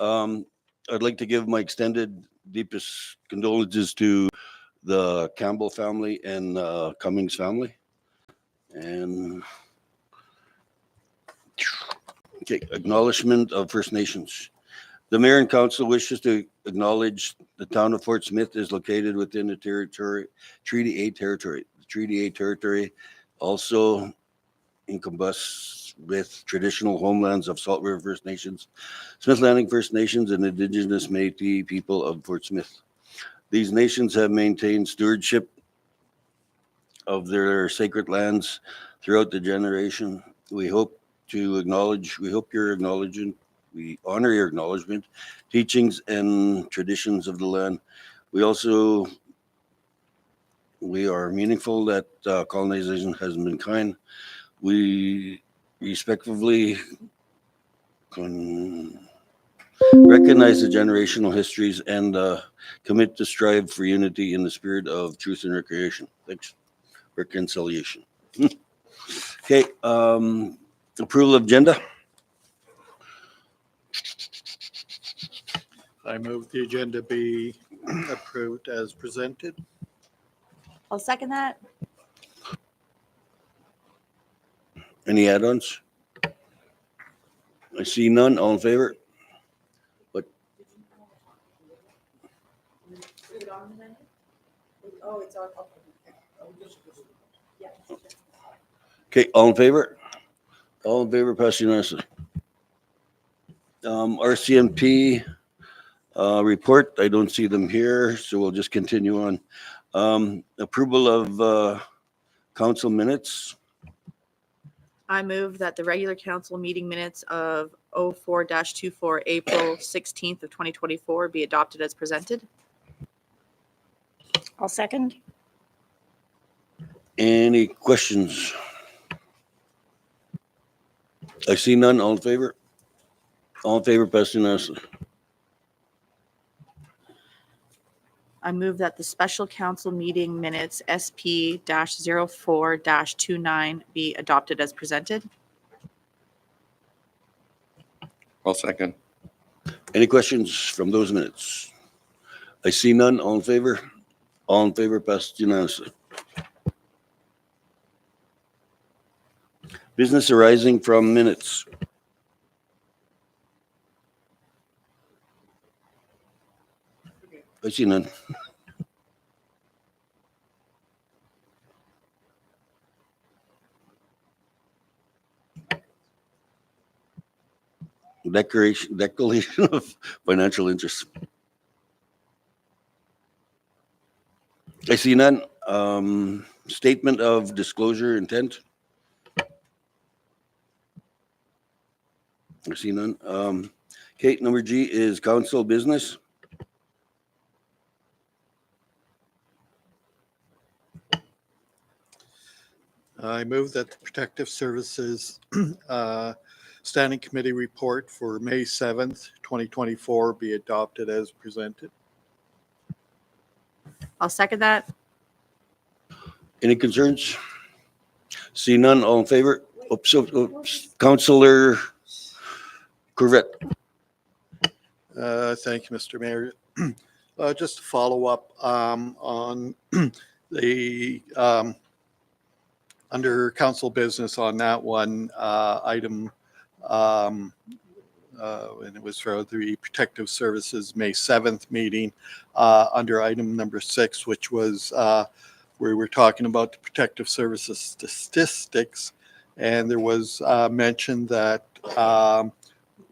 I'd like to give my extended deepest condolences to the Campbell family and Cummings family. And okay, acknowledgement of First Nations. The Mayor and Council wishes to acknowledge the town of Fort Smith is located within the Treaty A territory. The Treaty A territory also encompasses with traditional homelands of Salt River First Nations, Smith Landing First Nations, and Indigenous Métis people of Fort Smith. These nations have maintained stewardship of their sacred lands throughout the generation. We hope your acknowledgement, we honor your acknowledgement, teachings, and traditions of the land. We are meaningful that colonization has been kind. We respectfully recognize the generational histories and commit to strive for unity in the spirit of truth and recreation. Thanks. Reconciliation. Okay, approval of agenda. I move the agenda be approved as presented. I'll second that. Any add-ons? I see none. All in favor? Oh, it's on. Yeah. Okay, all in favor? All in favor, pass unanimously. RCMP report, I don't see them here, so we'll just continue on. Approval of council minutes. I move that the regular council meeting minutes of 04-24 April 16th of 2024 be adopted as presented. I'll second. Any questions? I see none. All in favor? All in favor, pass unanimously. I move that the special council meeting minutes SP-04-29 be adopted as presented. I'll second. Any questions from those minutes? I see none. All in favor? All in favor, passed unanimously. Business arising from minutes. I see none. Declaration of financial interest. I see none. Statement of disclosure intent. I see none. Okay, number G is council business. I move that the Protective Services Standing Committee report for May 7th, 2024 be adopted as presented. I'll second that. Any concerns? See none. All in favor? Councillor Corvette. Thank you, Mr. Mayor. Just to follow up on the under council business on that one item, and it was for the Protective Services May 7th meeting under item number 6, which was where we're talking about the Protective Services statistics, and there was mention that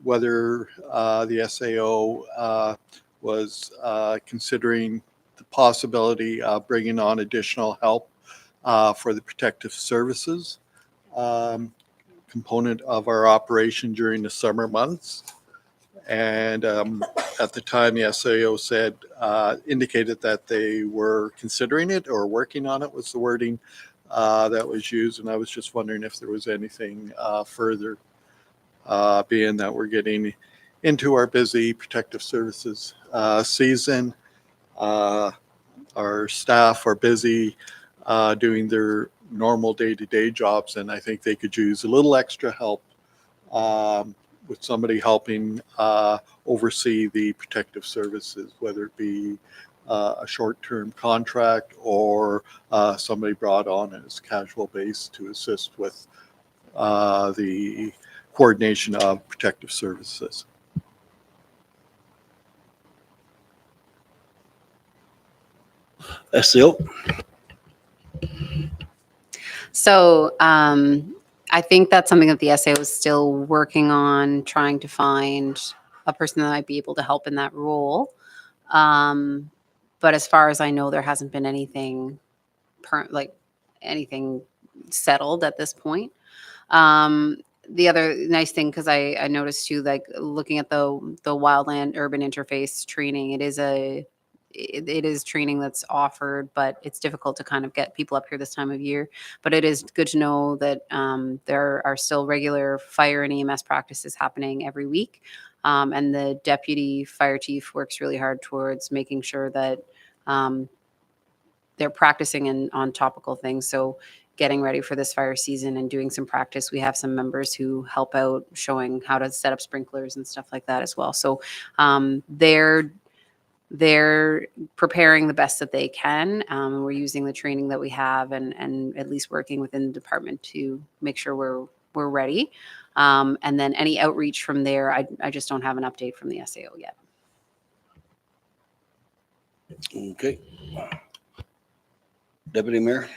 whether the SAO was considering the possibility of bringing on additional help for the Protective Services component of our operation during the summer months. And at the time, the SAO said, indicated that they were considering it or working on it was the wording that was used. And I was just wondering if there was anything further, being that we're getting into our busy Protective Services season. Our staff are busy doing their normal day-to-day jobs, and I think they could use a little extra help with somebody helping oversee the protective services, whether it be a short-term contract or somebody brought on as casual base to assist with the coordination of protective services. SEO. So I think that's something that the SAO is still working on, trying to find a person that might be able to help in that role. But as far as I know, there hasn't been anything anything settled at this point. The other nice thing, because I noticed too, like looking at the wildland urban interface training, it is training that's offered, but it's difficult to kind of get people up here this time of year. But it is good to know that there are still regular fire and EMS practices happening every week. And the deputy fire chief works really hard towards making sure that they're practicing on topical things. So getting ready for this fire season and doing some practice. We have some members who help out showing how to set up sprinklers and stuff like that as well. So they're preparing the best that they can. We're using the training that we have and at least working within the department to make sure we're ready. And then any outreach from there, I just don't have an update from the SAO yet. Okay. Deputy Mayor.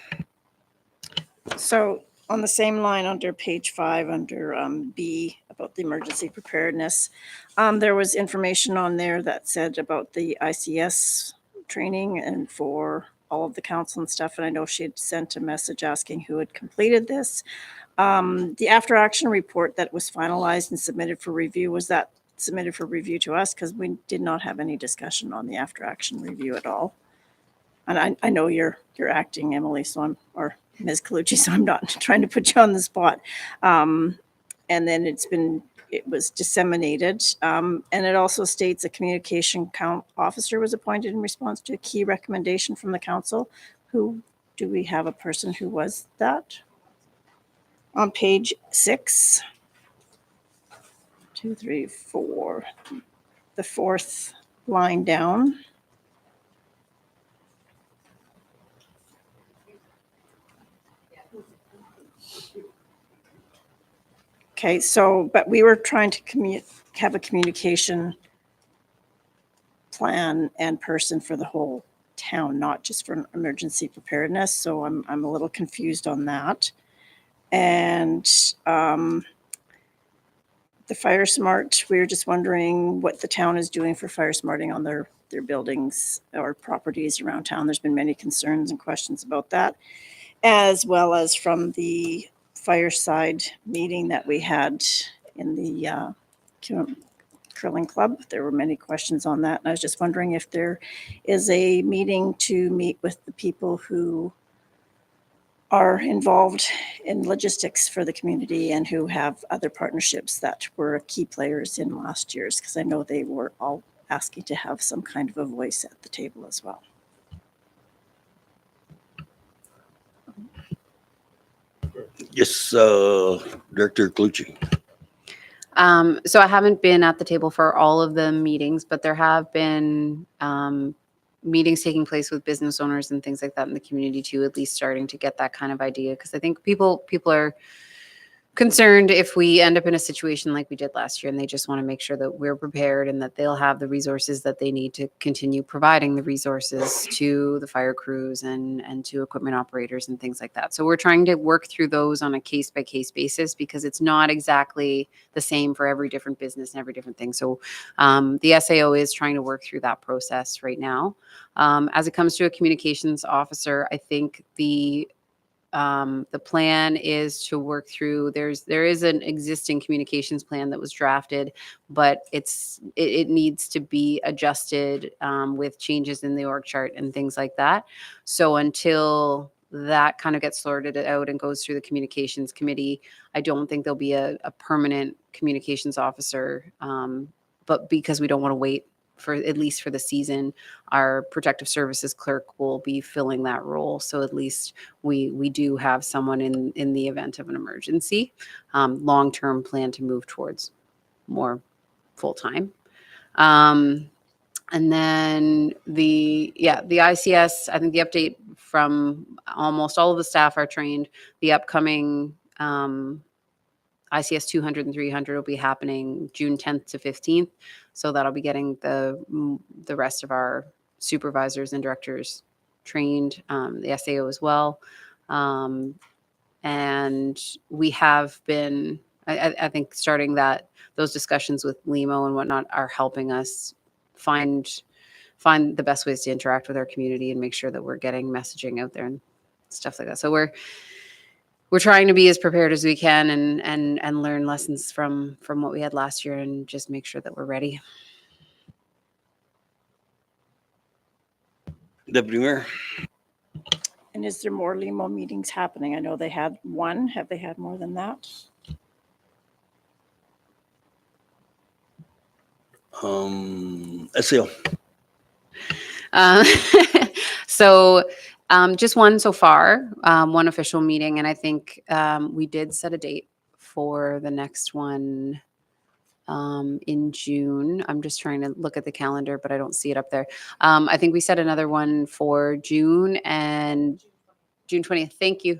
So on the same line under page 5, under B, about the emergency preparedness, there was information on there that said about the ICS training and for all of the council and stuff. And I know she had sent a message asking who had completed this. The after action report that was finalized and submitted for review, was that submitted for review to us? Because we did not have any discussion on the after action review at all. And I know you're acting, Emily, or Ms. Colucci, so I'm not trying to put you on the spot. And then it was disseminated. And it also states a communication officer was appointed in response to a key recommendation from the council. Do we have a person who was that? On page 6, 2, 3, 4, the 4th line down. Okay, so, but we were trying to have a communication plan and person for the whole town, not just for emergency preparedness. So I'm a little confused on that. And the Fire Smart, we were just wondering what the town is doing for fire smarting on their buildings or properties around town. There's been many concerns and questions about that, as well as from the fireside meeting that we had in the curling club. There were many questions on that. And I was just wondering if there is a meeting to meet with the people who are involved in logistics for the community and who have other partnerships that were key players in last year's, because I know they were all asking to have some kind of a voice at the table as well. Yes, Director Colucci. So I haven't been at the table for all of the meetings, but there have been meetings taking place with business owners and things like that in the community too, at least starting to get that kind of idea. Because I think people are concerned if we end up in a situation like we did last year, and they just want to make sure that we're prepared and that they'll have the resources that they need to continue providing the resources to the fire crews and to equipment operators and things like that. So we're trying to work through those on a case by case basis, because it's not exactly the same for every different business and every different thing. So the SAO is trying to work through that process right now. As it comes to a communications officer, I think the plan is to work through, there is an existing communications plan that was drafted, but it needs to be adjusted with changes in the org chart and things like that. So until that kind of gets sorted out and goes through the communications committee, I don't think there'll be a permanent communications officer. But because we don't want to wait for at least for the season, our protective services clerk will be filling that role. So at least we do have someone in the event of an emergency. Long-term plan to move towards more full-time. And then the ICS, I think the update from almost all of the staff are trained. The upcoming ICS 200 and 300 will be happening June 10th to 15th. So that'll be getting the rest of our supervisors and directors trained, the SAO as well. And we have been, I think, starting those discussions with Limo and whatnot are helping us find the best ways to interact with our community and make sure that we're getting messaging out there and stuff like that. So we're trying to be as prepared as we can and learn lessons from what we had last year and just make sure that we're ready. Deputy Mayor. And is there more Limo meetings happening? I know they had one. Have they had more than that? SAO. So just one so far, one official meeting. And I think we did set a date for the next one in June. I'm just trying to look at the calendar, but I don't see it up there. I think we set another one for June and June 20th. Thank you.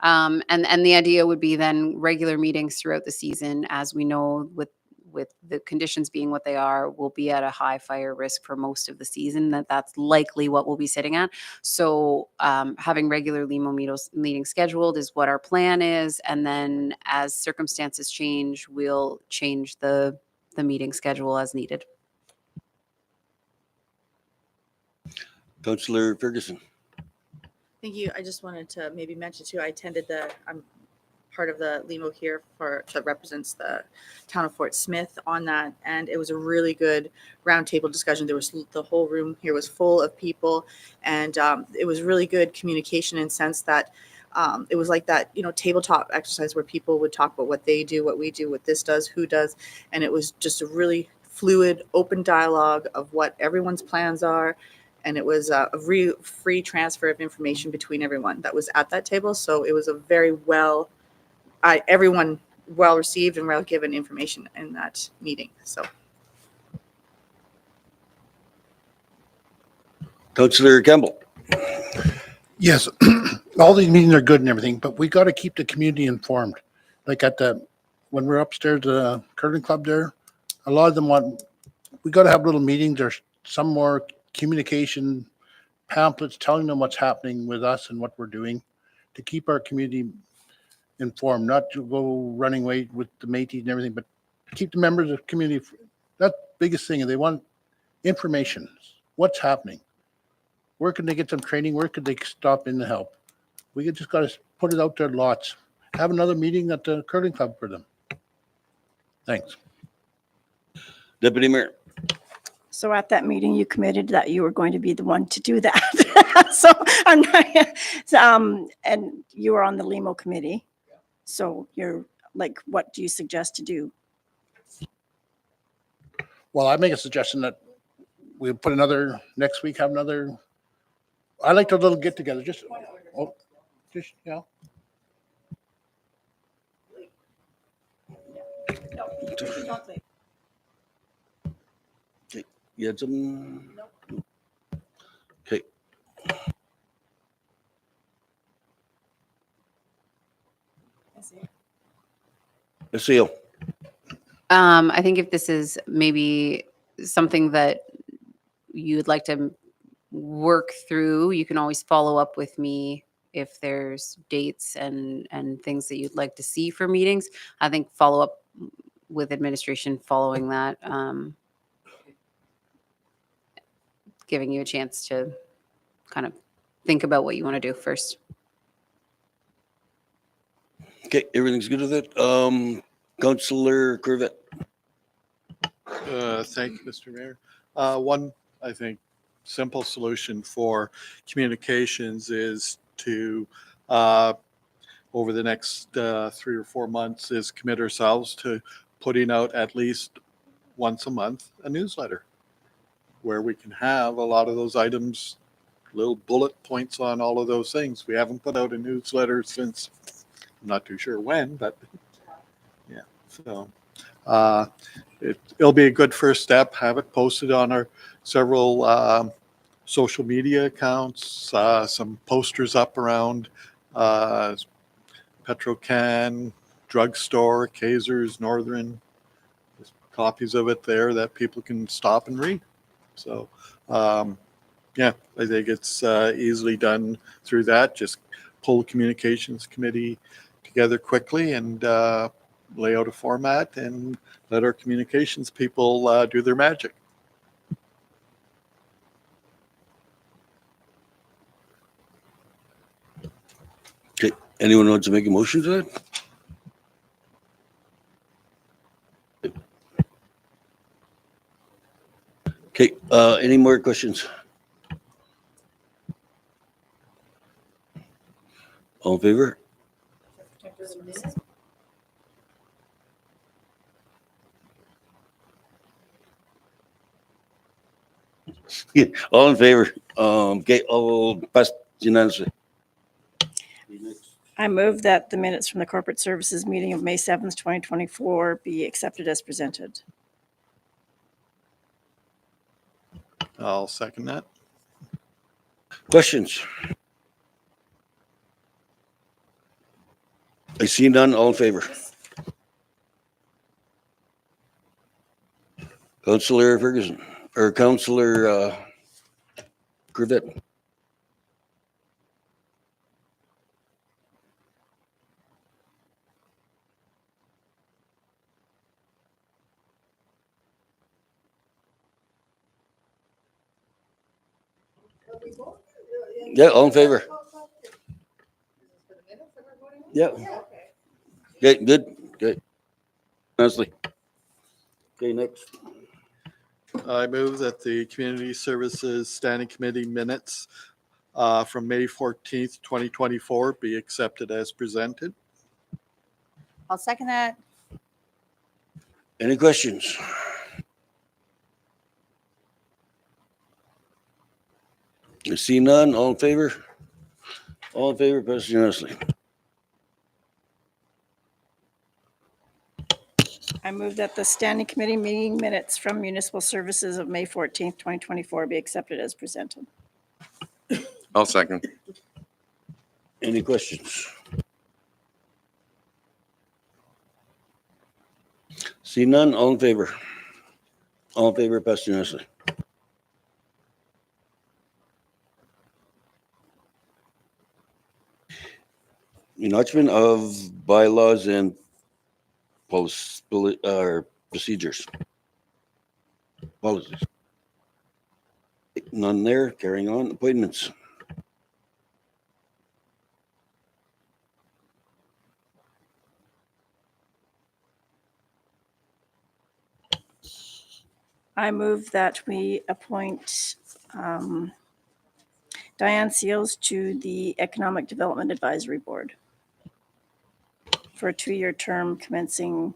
And the idea would be then regular meetings throughout the season. As we know, with the conditions being what they are, we'll be at a high fire risk for most of the season. That's likely what we'll be sitting at. So having regular Limo meetings scheduled is what our plan is. And then as circumstances change, we'll change the meeting schedule as needed. Councillor Ferguson. Thank you. I just wanted to maybe mention too, I'm part of the Limo here that represents the town of Fort Smith on that. And it was a really good roundtable discussion. The whole room here was full of people, and it was really good communication in sense that it was like that, tabletop exercise where people would talk about what they do, what we do, what this does, who does. And it was just a really fluid, open dialogue of what everyone's plans are. And it was a free transfer of information between everyone that was at that table. So it was a very everyone well received and well given information in that meeting. So, Councillor Campbell. Yes, all these meetings are good and everything, but we got to keep the community informed. Like when we're upstairs at the curling club there, a lot of them we got to have little meetings. There's some more communication pamphlets telling them what's happening with us and what we're doing to keep our community informed, not to go running away with the Métis and everything, but keep the members of the community. That's the biggest thing. They want information. What's happening? Where can they get some training? Where could they stop in to help? We just got to put it out there lots. Have another meeting at the curling club for them. Thanks. Deputy Mayor. So at that meeting, you committed that you were going to be the one to do that. So I'm not, and you were on the Limo committee. So you're like, what do you suggest to do? Well, I make a suggestion that we put next week, have another, I like a little get together, You had some? Okay. SAO. I think if this is maybe something that you'd like to work through, you can always follow up with me if there's dates and things that you'd like to see for meetings. I think follow up with administration following that, giving you a chance to kind of think about what you want to do first. Okay, everything's good with it. Councillor Corvette. Thank you, Mr. Mayor. One, I think, simple solution for communications is to, over the next 3 or 4 months, is commit ourselves to putting out at least once a month a newsletter where we can have a lot of those items, little bullet points on all of those things. We haven't put out a newsletter since, I'm not too sure when, but yeah. So It'll be a good first step. Have it posted on our several social media accounts, some posters up around Petrocan, drugstore, Kaiser's, Northern. There's copies of it there that people can stop and read. So, yeah, I think it's easily done through that. Just pull the communications committee together quickly and lay out a format and let our communications people do their magic. Okay, anyone wants to make a motion to that? Okay, any more questions? All in favor? Yeah, all in favor? Okay, all passed unanimously. I move that the minutes from the corporate services meeting of May 7th, 2024 be accepted as presented. I'll second that. Questions? I see none, all in favor? Councillor Ferguson, or Councillor Crivett. Yeah, all in favor? Yeah. Okay, good, good. Honestly. Okay, next. I move that the Community Services Standing Committee minutes from May 14th, 2024 be accepted as presented. I'll second that. Any questions? I see none, all in favor? All in favor, passed unanimously. I move that the standing committee meeting minutes from municipal services of May 14th, 2024 be accepted as presented. I'll second. Any questions? See none, all in favor? All in favor, passed unanimously. Enactment of bylaws and procedures. Policies. None there, carrying on. Appointments. I move that we appoint Diane Seals to the Economic Development Advisory Board for a 2-year term commencing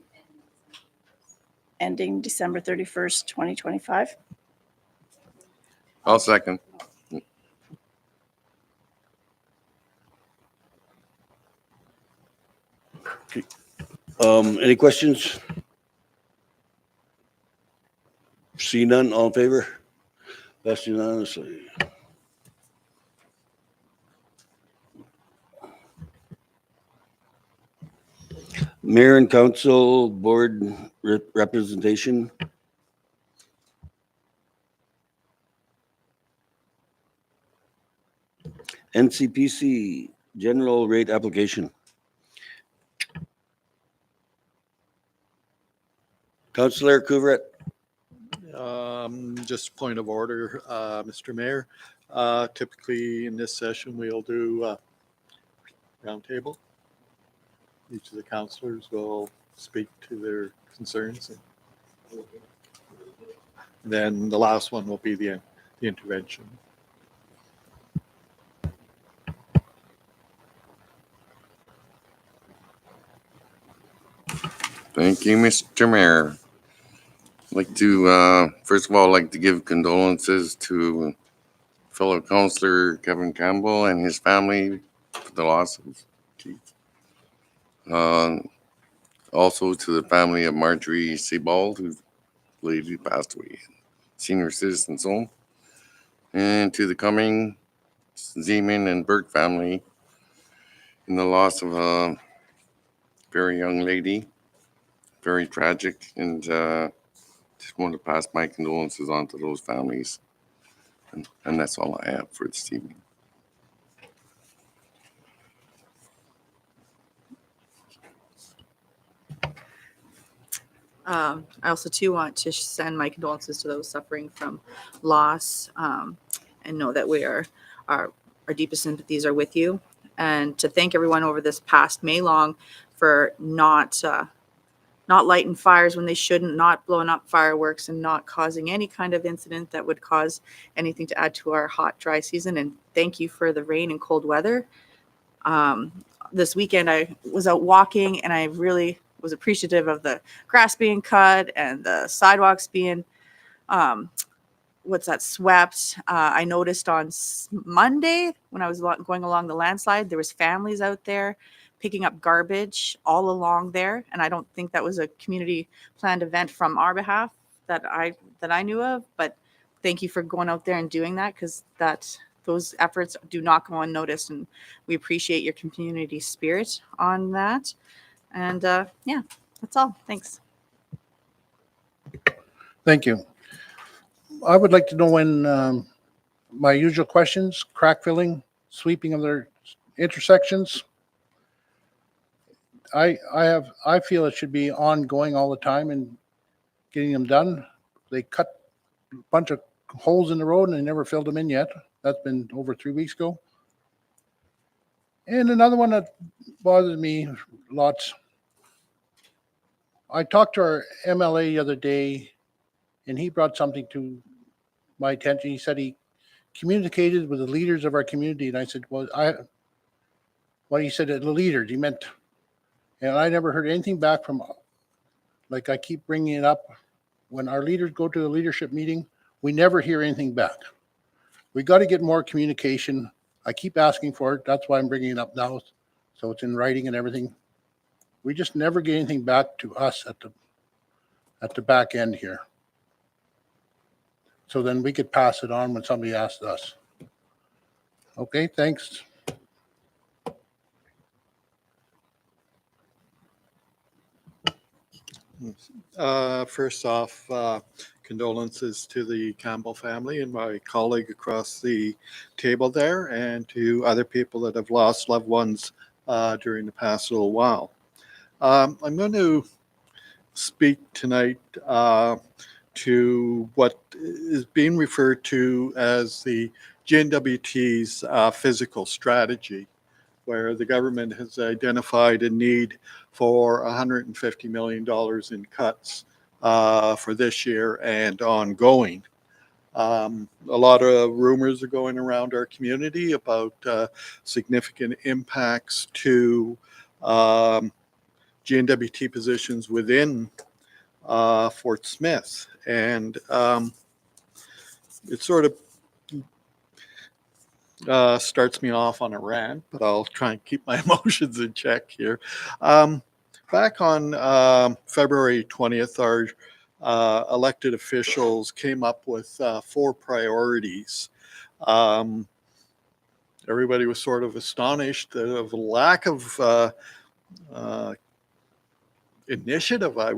ending December 31st, 2025. I'll second. Any questions? See none, all in favor? Passed unanimously. Mayor and council board representation. NCPC general rate application. Councillor Couvret. Just point of order, Mr. Mayor. Typically in this session, we'll do roundtable. Each of the councillors will speak to their concerns. And then the last one will be the intervention. Thank you, Mr. Mayor. I'd like to, first of all, like to give condolences to fellow councillor Kevin Campbell and his family for the loss of Keith. Also to the family of Marjorie Sebald, who lately passed away, senior citizens home. And to the Cumming, Zeman, and Burke family in the loss of a very young lady. Very tragic, and just want to pass my condolences on to those families. And that's all I have for this evening. I also too want to send my condolences to those suffering from loss, and know that our deepest sympathies are with you, and to thank everyone over this past May long for not lighting fires when they shouldn't, not blowing up fireworks, and not causing any kind of incident that would cause anything to add to our hot, dry season. And thank you for the rain and cold weather. This weekend I was out walking, and I really was appreciative of the grass being cut and the sidewalks being swept. I noticed on Monday when I was going along the landslide, there was families out there picking up garbage all along there, and I don't think that was a community planned event from our behalf that I knew of. But thank you for going out there and doing that, because those efforts do not go unnoticed, and we appreciate your community spirit on that. And yeah, that's all. Thanks. Thank you. I would like to know when my usual questions, crack filling, sweeping of their intersections. I feel it should be ongoing all the time and getting them done. They cut a bunch of holes in the road and they never filled them in yet. That's been over 3 weeks ago. And another one that bothers me lots. I talked to our MLA the other day, and he brought something to my attention. He said he communicated with the leaders of our community, and I said, "Well, he said the leaders." He meant, and I never heard anything back from. Like I keep bringing it up, when our leaders go to the leadership meeting, we never hear anything back. We got to get more communication. I keep asking for it. That's why I'm bringing it up now, so it's in writing and everything. We just never get anything back to us at the back end here. So then we could pass it on when somebody asks us. Okay, thanks. First off, condolences to the Campbell family and my colleague across the table there, and to other people that have lost loved ones during the past little while. I'm going to speak tonight to what is being referred to as the GNWT's physical strategy, where the government has identified a need for $150 million in cuts for this year and ongoing. A lot of rumors are going around our community about significant impacts to GNWT positions within Fort Smith. And it sort of starts me off on a rant, but I'll try and keep my emotions in check here. Back on February 20th, our elected officials came up with 4 priorities. Everybody was sort of astonished of the lack of initiative, I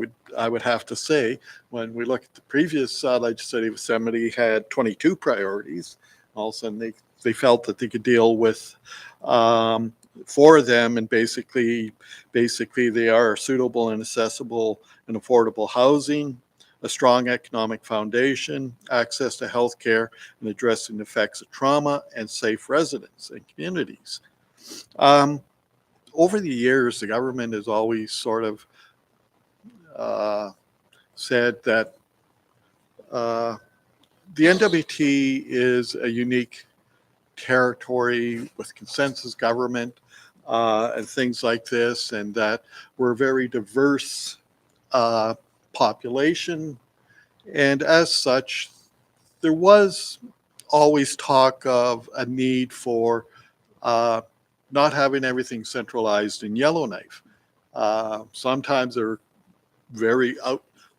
would have to say. When we look at the previous legislative assembly, had 22 priorities. All of a sudden, they felt that they could deal with 4 of them, and basically they are suitable and accessible and affordable housing, a strong economic foundation, access to health care, and addressing the effects of trauma, and safe residents and communities. Over the years, the government has always sort of said that the NWT is a unique territory with consensus government and things like this, and that we're a very diverse population. And as such, there was always talk of a need for not having everything centralized in Yellowknife. Sometimes they're very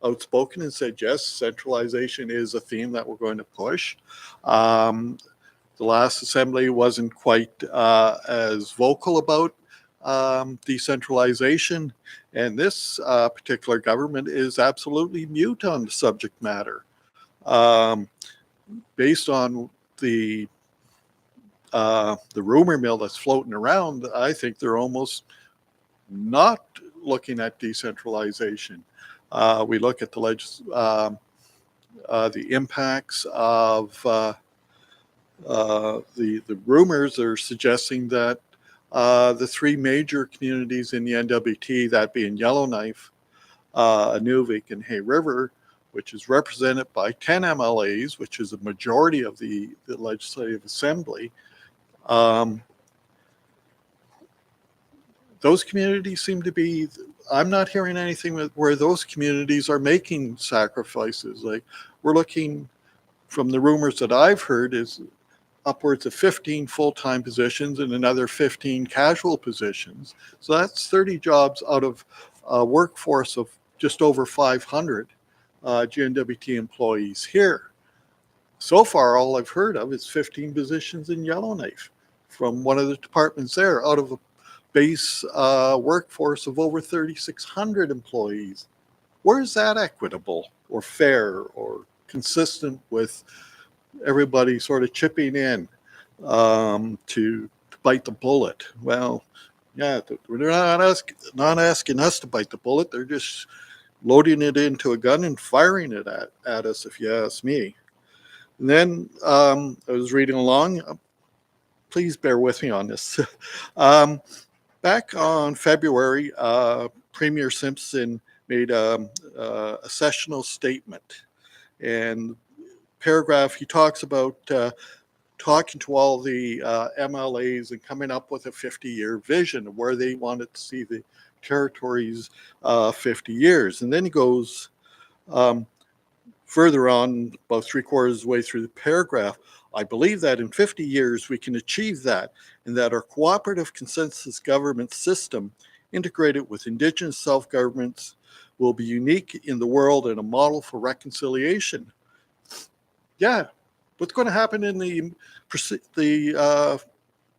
outspoken and said, yes, centralization is a theme that we're going to push. The last assembly wasn't quite as vocal about decentralization, and this particular government is absolutely mute on the subject matter. Based on the rumor mill that's floating around, I think they're almost not looking at decentralization. We look at the impacts of the rumors are suggesting that the three major communities in the NWT, that being Yellowknife, Inuvik, and Hay River, which is represented by 10 MLAs, which is a majority of the Legislative Assembly, those communities seem to be, I'm not hearing anything where those communities are making sacrifices. Like, we're looking, from the rumors that I've heard, is upwards of 15 full-time positions and another 15 casual positions. So that's 30 jobs out of a workforce of just over 500 GNWT employees here. So far, all I've heard of is 15 positions in Yellowknife from one of the departments there, out of a base workforce of over 3,600 employees. Where is that equitable or fair or consistent with everybody sort of chipping in to bite the bullet? Well, yeah, they're not asking us to bite the bullet. They're just loading it into a gun and firing it at us, if you ask me. And then I was reading along. Please bear with me on this. Back on February, Premier Simpson made a sessional statement. And paragraph, he talks about talking to all the MLAs and coming up with a 50-year vision of where they wanted to see the territory's 50 years. And then he goes further on, about 3/4 of the way through the paragraph. I believe that in 50 years we can achieve that, and that our cooperative consensus government system integrated with Indigenous self-governments will be unique in the world and a model for reconciliation. Yeah, what's going to happen in the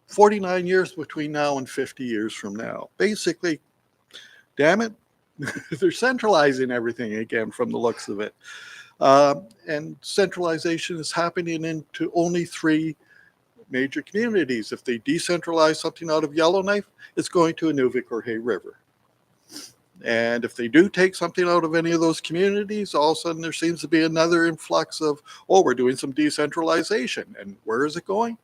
49 years between now and 50 years from now? Basically, damn it, they're centralizing everything again from the looks of it. And centralization is happening into only 3 major communities. If they decentralize something out of Yellowknife, it's going to Inuvik or Hay River. And if they do take something out of any of those communities, all of a sudden there seems to be another influx of, oh, we're doing some decentralization. And where is it going?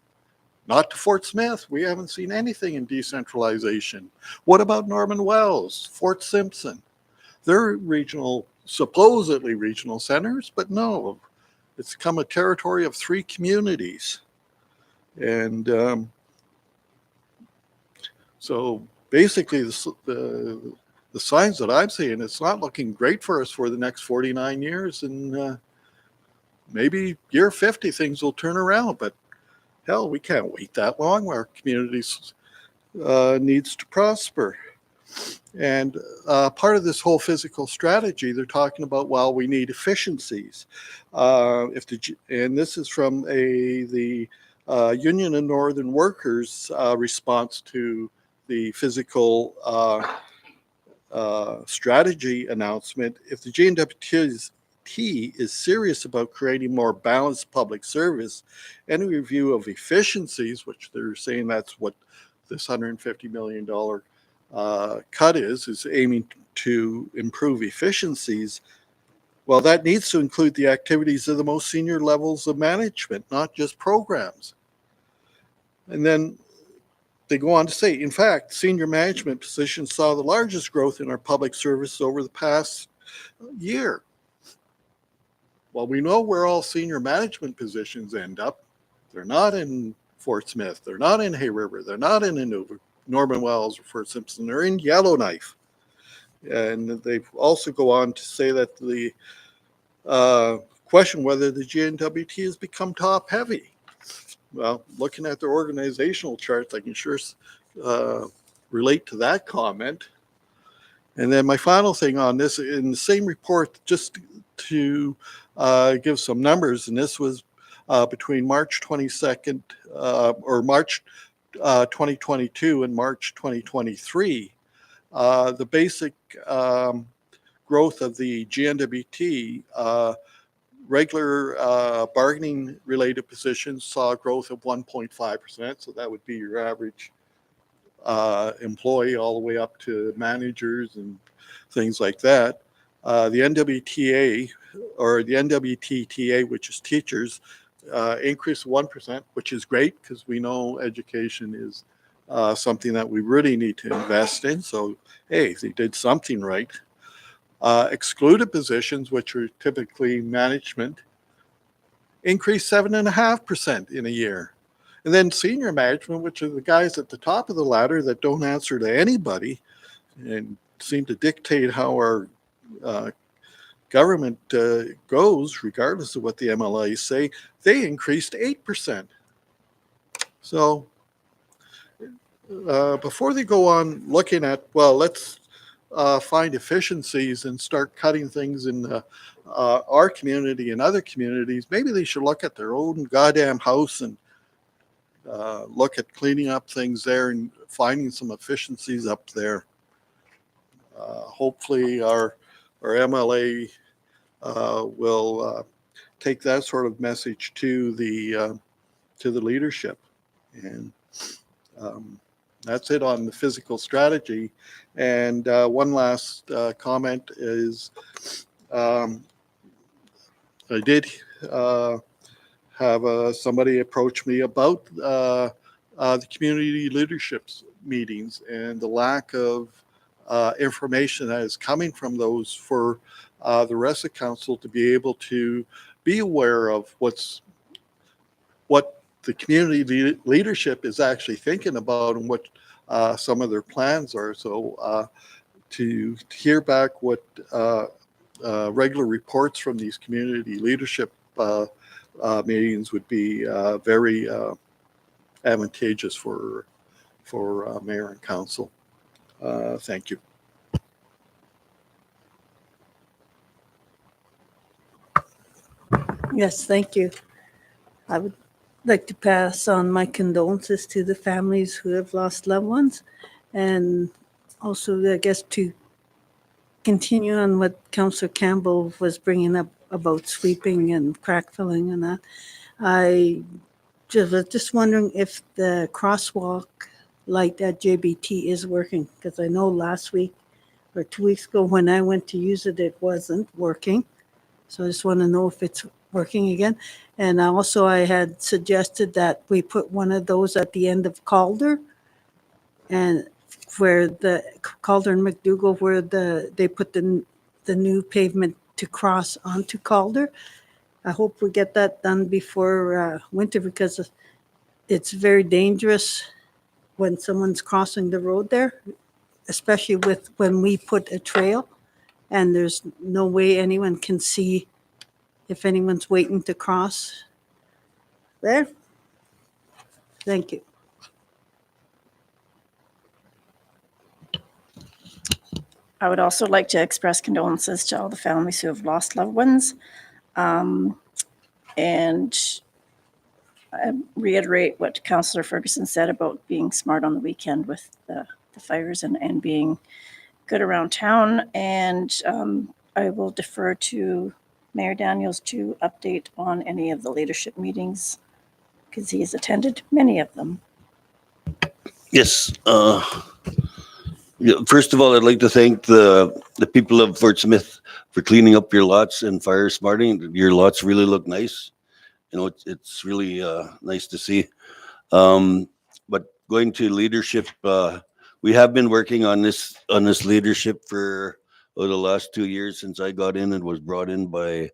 Not to Fort Smith. We haven't seen anything in decentralization. What about Norman Wells, Fort Simpson? They're regional, supposedly regional centers, but no, it's become a territory of 3 communities. And so basically the signs that I'm seeing, it's not looking great for us for the next 49 years. And maybe year 50, things will turn around, but hell, we can't wait that long. Our communities needs to prosper. And part of this whole physical strategy, they're talking about, well, we need efficiencies. And this is from the Union of Northern Workers response to the physical strategy announcement. If the GNWT is serious about creating more balanced public service, any review of efficiencies, which they're saying that's what this $150 million cut is aiming to improve efficiencies, well, that needs to include the activities of the most senior levels of management, not just programs. And then they go on to say, in fact, senior management positions saw the largest growth in our public service over the past year. Well, we know where all senior management positions end up. They're not in Fort Smith. They're not in Hay River. They're not in Inuvik, Norman Wells, or Fort Simpson. They're in Yellowknife. And they also go on to say that the question whether the GNWT has become top heavy. Well, looking at their organizational charts, I can sure relate to that comment. And then my final thing on this, in the same report, just to give some numbers, and this was between March 22nd or March 2022 and March 2023, the basic growth of the GNWT regular bargaining related positions saw a growth of 1.5%. So that would be your average employee all the way up to managers and things like that. The NWTA or the NWTTA, which is teachers, increased 1%, which is great because we know education is something that we really need to invest in. So, hey, they did something right. Excluded positions, which are typically management, increased 7.5% in a year. And then senior management, which are the guys at the top of the ladder that don't answer to anybody and seem to dictate how our government goes, regardless of what the MLAs say, they increased 8%. So before they go on looking at, well, let's find efficiencies and start cutting things in our community and other communities, maybe they should look at their own goddamn house and look at cleaning up things there and finding some efficiencies up there. Hopefully our MLA will take that sort of message to the leadership. And that's it on the physical strategy. And one last comment is I did have somebody approach me about the community leadership meetings and the lack of information that is coming from those for the rest of council to be able to be aware of what the community leadership is actually thinking about and what some of their plans are. So to hear back what regular reports from these community leadership meetings would be very advantageous for mayor and council. Thank you. Yes, thank you. I would like to pass on my condolences to the families who have lost loved ones, and also, I guess, to continue on what Councillor Campbell was bringing up about sweeping and crack filling and that. I was just wondering if the crosswalk light at JBT is working, because I know last week or 2 weeks ago when I went to use it, it wasn't working. So I just want to know if it's working again. And also I had suggested that we put one of those at the end of Calder, and where the Calder and McDougall, where they put the new pavement to cross onto Calder. I hope we get that done before winter, because it's very dangerous when someone's crossing the road there, especially with when we put a trail and there's no way anyone can see if anyone's waiting to cross there. Thank you. I would also like to express condolences to all the families who have lost loved ones. And I reiterate what Councillor Ferguson said about being smart on the weekend with the fires and being good around town. And I will defer to Mayor Daniels to update on any of the leadership meetings, because he has attended many of them. Yes. First of all, I'd like to thank the people of Fort Smith for cleaning up your lots and fire smarting. Your lots really look nice. You know, it's really nice to see. But going to leadership, we have been working on this leadership for the last 2 years since I got in and was brought in by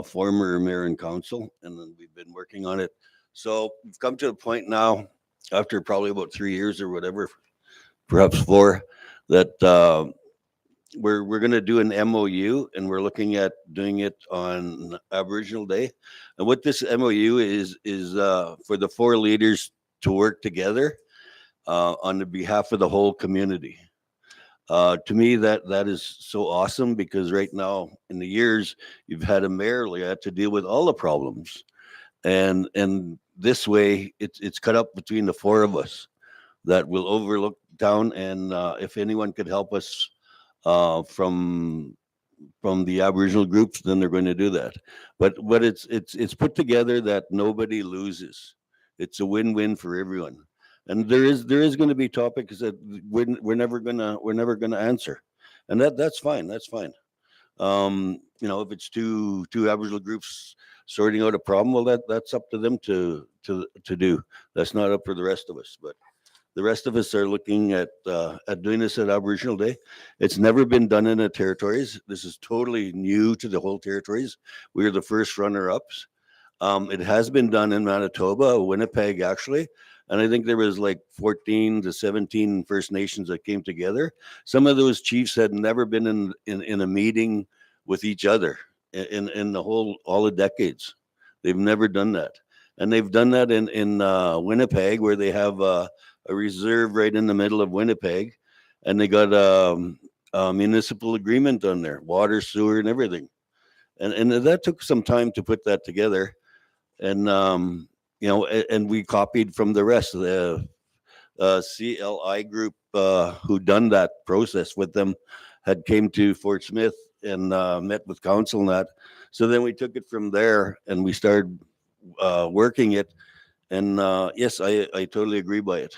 former mayor and council, and then we've been working on it. So we've come to a point now, after probably about 3 years or whatever, perhaps 4, that we're going to do an MOU, and we're looking at doing it on Aboriginal Day. And what this MOU is for the 4 leaders to work together on the behalf of the whole community. To me, that is so awesome because right now, in the years you've had a mayor, you had to deal with all the problems, and this way, it's cut up between the four of us that will overlook town, and if anyone could help us from the Aboriginal groups, then they're going to do that. But it's put together that nobody loses. It's a win-win for everyone. And there is going to be topics that we're never gonna answer, and that's fine. That's fine. If it's two Aboriginal groups sorting out a problem, well, that's up to them to do. That's not up for the rest of us. But the rest of us are looking at doing this at Aboriginal Day. It's never been done in the territories. This is totally new to the whole territories. We are the first runner-ups. It has been done in Manitoba, Winnipeg, actually. And I think there was like 14 to 17 First Nations that came together. Some of those chiefs had never been in a meeting with each other in the all the decades. They've never done that. And they've done that in Winnipeg, where they have a reserve right in the middle of Winnipeg. And they got a municipal agreement on there, water, sewer, and everything. And that took some time to put that together. And and we copied from the rest of the CLI group who done that process with them, had came to Fort Smith and met with council and that. So then we took it from there and we started working it. And yes, I totally agree by it.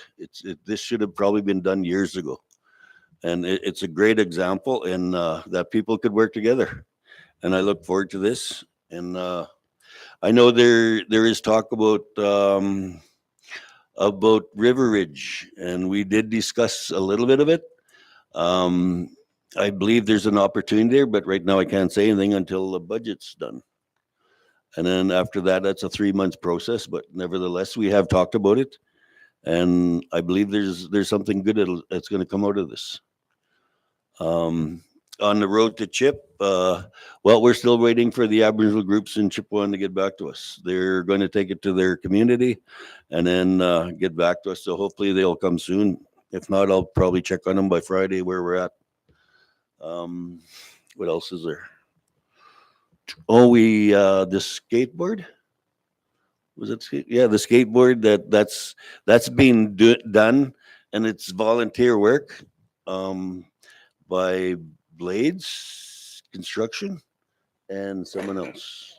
This should have probably been done years ago. And it's a great example, and that people could work together. And I look forward to this. And I know there is talk about River Ridge, and we did discuss a little bit of it. I believe there's an opportunity there, but right now I can't say anything until the budget's done. And then after that, that's a 3 month process. But nevertheless, we have talked about it, and I believe there's something good that's going to come out of this. On the road to CHIP, well, we're still waiting for the Aboriginal groups in Chipewyan to get back to us. They're going to take it to their community and then get back to us. So hopefully they'll come soon. If not, I'll probably check on them by Friday where we're at. What else is there? Oh, the skateboard. Was it? Yeah, the skateboard that's being done, and it's volunteer work by Blades Construction and someone else,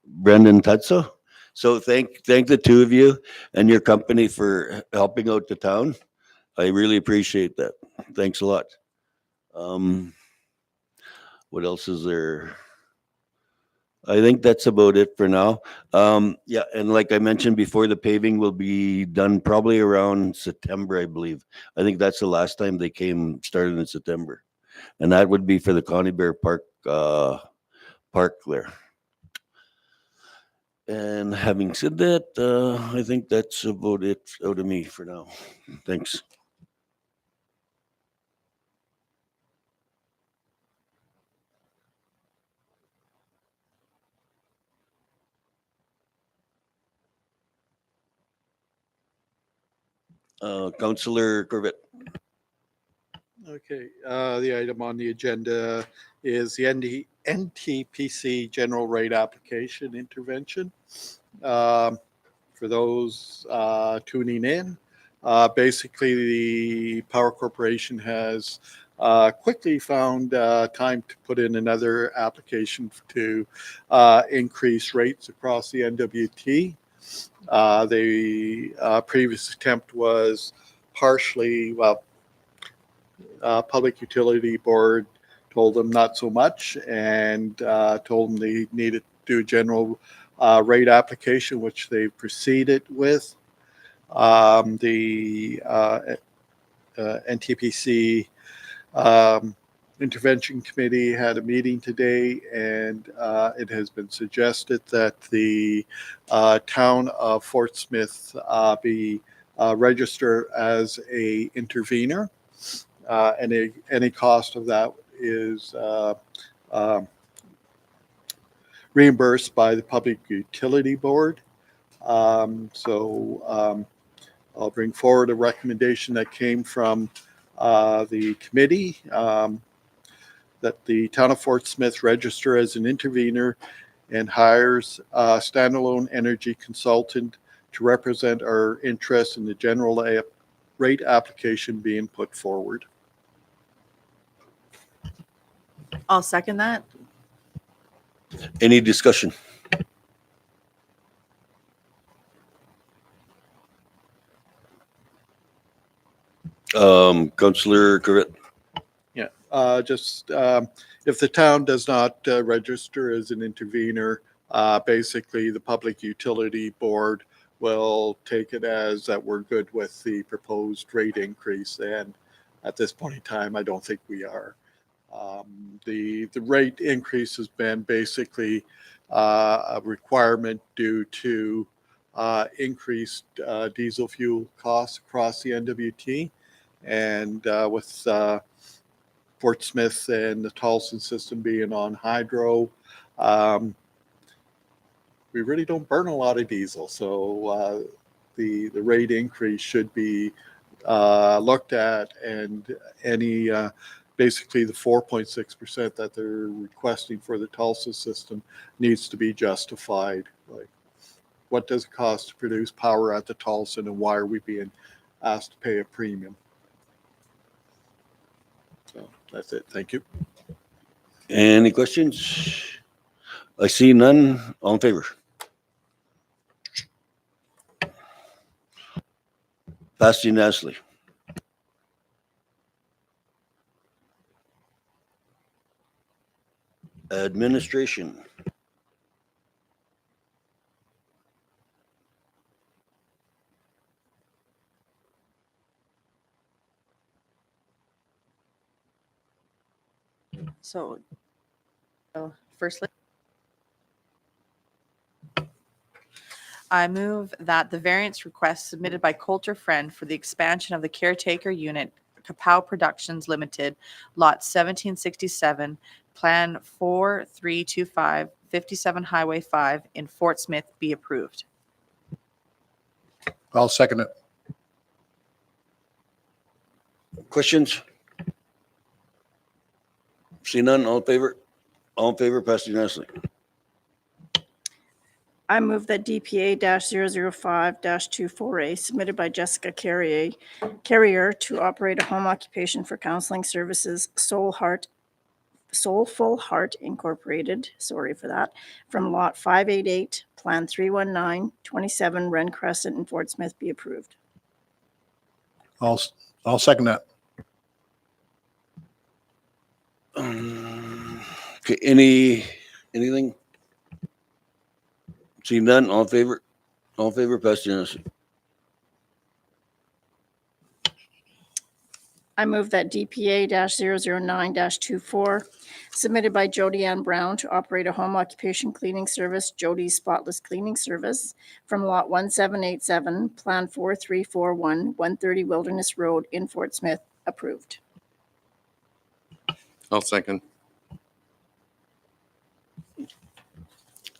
Brendan Tutso. So thank the two of you and your company for helping out the town. I really appreciate that. Thanks a lot. What else is there? I think that's about it for now. Yeah, and like I mentioned before, the paving will be done probably around September, I believe. I think that's the last time they started in September. And that would be for the Connie Bear Park there. And having said that, I think that's about it out of me for now. Thanks. Councillor Corbett. Okay, the item on the agenda is the NTPC general rate application intervention. For those tuning in, basically the Power Corporation has quickly found time to put in another application to increase rates across the NWT. The previous attempt was partially, Public Utility Board told them not so much and told them they needed to do a general rate application, which they proceeded with. The NTPC Intervention Committee had a meeting today, and it has been suggested that the town of Fort Smith be registered as a intervener. And any cost of that is reimbursed by the Public Utility Board. So I'll bring forward a recommendation that came from the committee that the town of Fort Smith register as an intervener and hires a standalone energy consultant to represent our interests in the general rate application being put forward. I'll second that. Any discussion? Councillor Corrett. Yeah, if the town does not register as an intervener, basically the Public Utility Board will take it as that we're good with the proposed rate increase. And at this point in time, I don't think we are. The rate increase has been basically a requirement due to increased diesel fuel costs across the NWT. And with Fort Smith and the Tolson system being on hydro, we really don't burn a lot of diesel. So the rate increase should be looked at, and any basically the 4.6% that they're requesting for the Tulsa system needs to be justified. Like, what does it cost to produce power at the Tulsa, and why are we being asked to pay a premium? So that's it. Thank you. Any questions? I see none. All in favor? Passed unanimously. Administration. So, firstly, I move that the variance request submitted by Coulter Friend for the expansion of the caretaker unit, Kapow Productions Limited, Lot 1767, Plan 4325, 57 Highway 5 in Fort Smith be approved. I'll second it. Questions? See none, all in favor? All in favor, passed unanimously. I move that DPA-005-24A submitted by Jessica Carrier to operate a home occupation for counseling services, Soulful Heart Incorporated, sorry for that, from Lot 588, Plan 319, 27 Wren Crescent in Fort Smith be approved. I'll second that. Okay, anything? See none, all in favor? All in favor, passed unanimously. I move that DPA-009-24 submitted by Jody Ann Brown to operate a home occupation cleaning service, Jody's Spotless Cleaning Service, from Lot 1787, Plan 4341, 130 Wilderness Road in Fort Smith, approved. I'll second.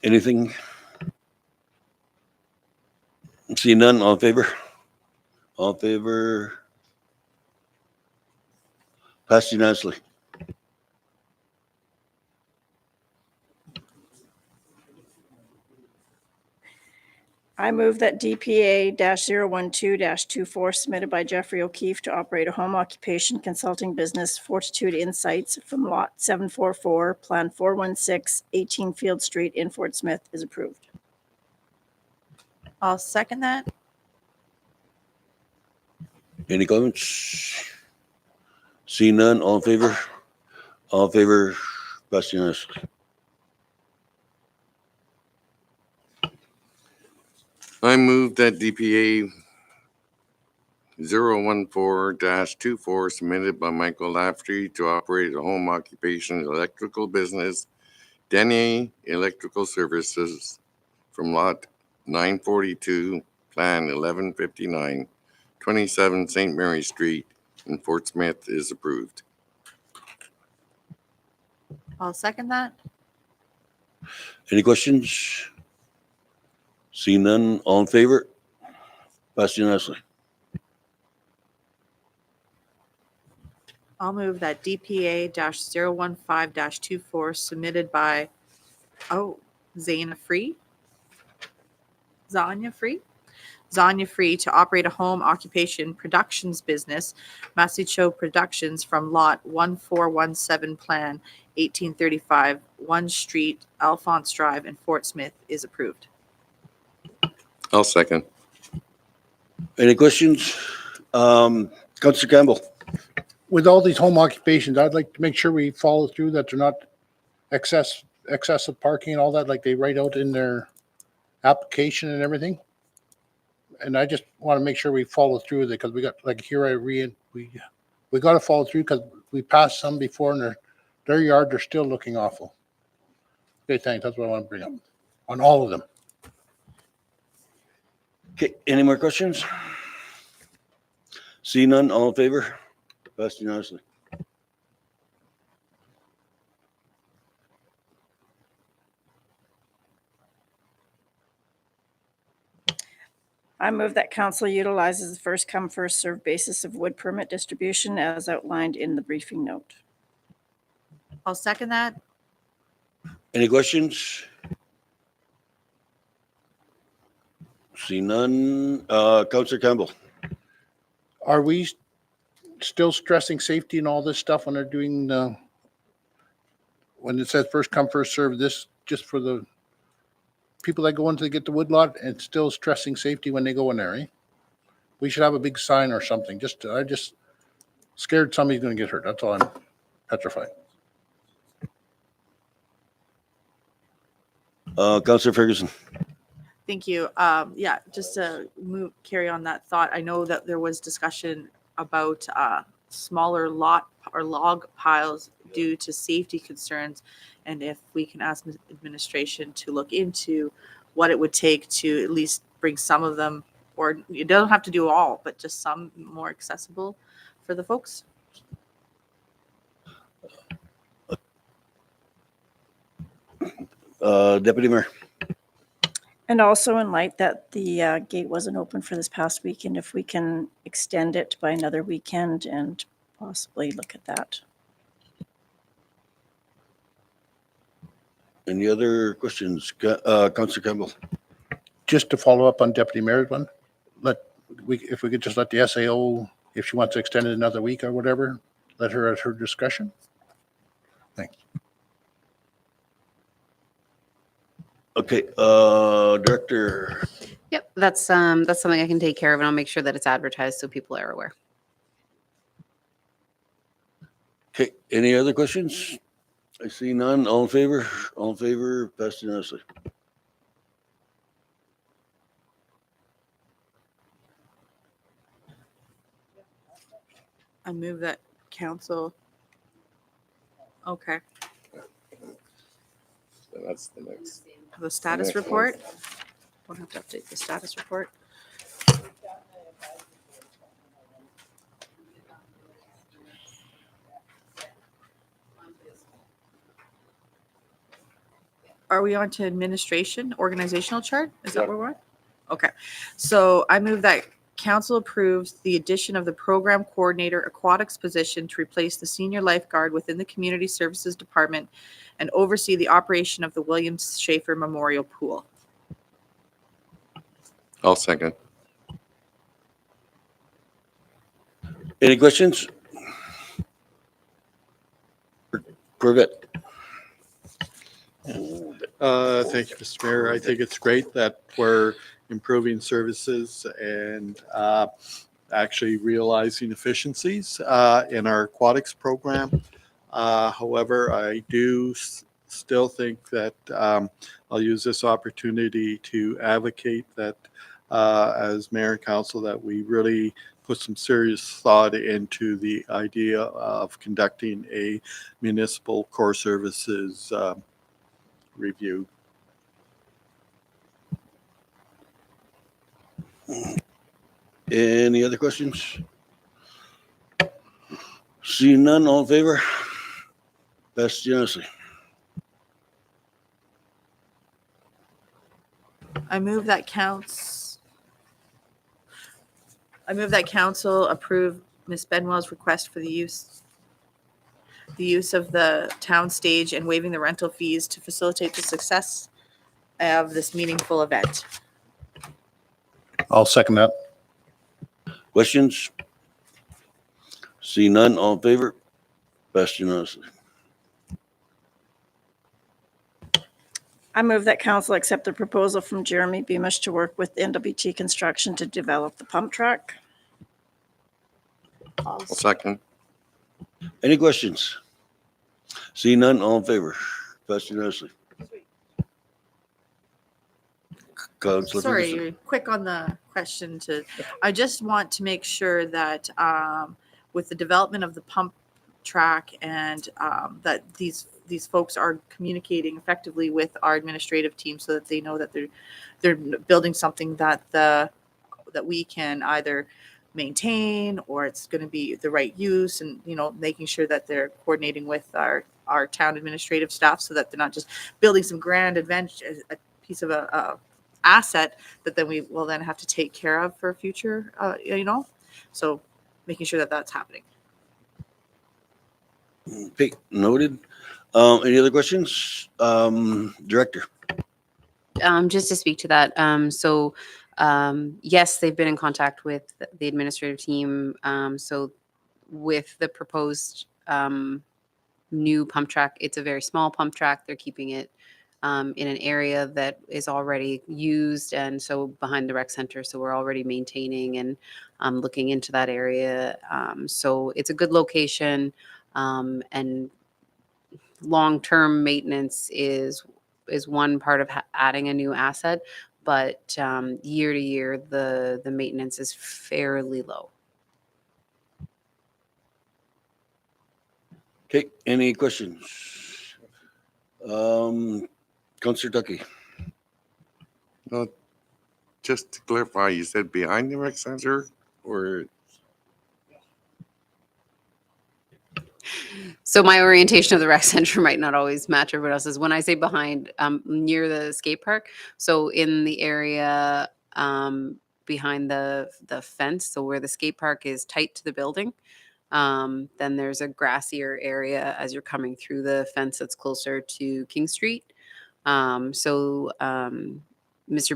Anything? See none, all in favor? All in favor? Passed unanimously. I move that DPA-012-24 submitted by Jeffrey O'Keefe to operate a home occupation consulting business, Fortitude Insights, from Lot 744, Plan 416, 18 Field Street in Fort Smith is approved. I'll second that. Any comments? See none, all in favor? All in favor, passed unanimously. I move that DPA 014-24 submitted by Michael Lafferty to operate a home occupation electrical business, Denier Electrical Services, from Lot 942, Plan 1159, 27 St. Mary Street in Fort Smith is approved. I'll second that. Any questions? See none, all in favor? Passed unanimously. I'll move that DPA-015-24 submitted by, Zania Free? Zanya Free? Zanya Free to operate a home occupation productions business, Masicho Productions from Lot 1417 Plan 1835, 1 Street, Alphonse Drive in Fort Smith is approved. I'll second. Any questions? Councillor Campbell. With all these home occupations, I'd like to make sure we follow through that they're not excessive parking and all that, like they write out in their application and everything. And I just want to make sure we follow through with it because we got, like here, we got to follow through because we passed some before and their yards are still looking awful. Okay, thanks. That's what I want to bring up on all of them. Okay, any more questions? See none, all in favor? Passed unanimously. I move that council utilizes the first come, first served basis of wood permit distribution as outlined in the briefing note. I'll second that. Any questions? See none. Councillor Campbell. Are we still stressing safety and all this stuff when they're doing when it says first come, first serve, this just for the people that go in to get the wood lot and still stressing safety when they go in there, eh? We should have a big sign or something. I just scared somebody's gonna get hurt. That's all. I'm petrified. Councillor Ferguson. Thank you. Yeah, just to carry on that thought, I know that there was discussion about smaller lot or log piles due to safety concerns. And if we can ask administration to look into what it would take to at least bring some of them, or you don't have to do all, but just some more accessible for the folks. Deputy Mayor. And also in light that the gate wasn't open for this past weekend, if we can extend it by another weekend and possibly look at that. Any other questions? Councillor Campbell. Just to follow up on Deputy Mayor's one, if we could just let the SAO, if she wants to extend it another week or whatever, let her at her discretion. Thanks. Okay, Director. Yep, that's something I can take care of, and I'll make sure that it's advertised so people are aware. Okay, any other questions? I see none. All in favor? All in favor? Passed unanimously. I move that council. Okay, So that's the next. the status next one. report. Don't have to update the status report. Are we on to administration, organizational chart? Is that Yep. where we're at? Okay, so I move that council approves the addition of the program coordinator aquatics position to replace the senior lifeguard within the community services department and oversee the operation of the William Schaefer Memorial Pool. I'll second. Any questions? Corvette. Thank you, Mr. Mayor. I think it's great that we're improving services and actually realizing efficiencies in our aquatics program. However, I do still think that I'll use this opportunity to advocate that as mayor and council that we really put some serious thought into the idea of conducting a municipal core services review. Any other questions? Seeing none, all in favor? Passed unanimously. I move that council approve Ms. Benwell's request for the use the use of the town stage and waiving the rental fees to facilitate the success of this meaningful event. I'll second that. Questions? See none, all in favor? Passed unanimously. I move that council accept the proposal from Jeremy Beamish to work with NWT Construction to develop the pump track. Second. Any questions? See none, all in favor? Passed unanimously. Councilor Sorry, Ferguson. you're quick on the question I just want to make sure that with the development of the pump track and that these folks are communicating effectively with our administrative team so that they know that they're building something that we can either maintain or it's going to be the right use, and making sure that they're coordinating with our town administrative staff so that they're not just building some grand adventure, a piece of a asset that then we will then have to take care of for future, so making sure that that's happening. Okay, noted. Any other questions? Director. Just to speak to that, yes, they've been in contact with the administrative team. So with the proposed new pump track, it's a very small pump track. They're keeping it in an area that is already used, and so behind the rec center. So we're already maintaining and looking into that area. So it's a good location, and long-term maintenance is one part of adding a new asset, but year to year the maintenance is fairly low. Okay, any questions? Councilor Ducky. No, just to clarify, you said behind the rec center or? So my orientation of the rec center might not always match everyone else's. When I say behind, near the skate park, so in the area behind the fence, so where the skate park is tight to the building, then there's a grassier area as you're coming through the fence that's closer to King Street. Mr.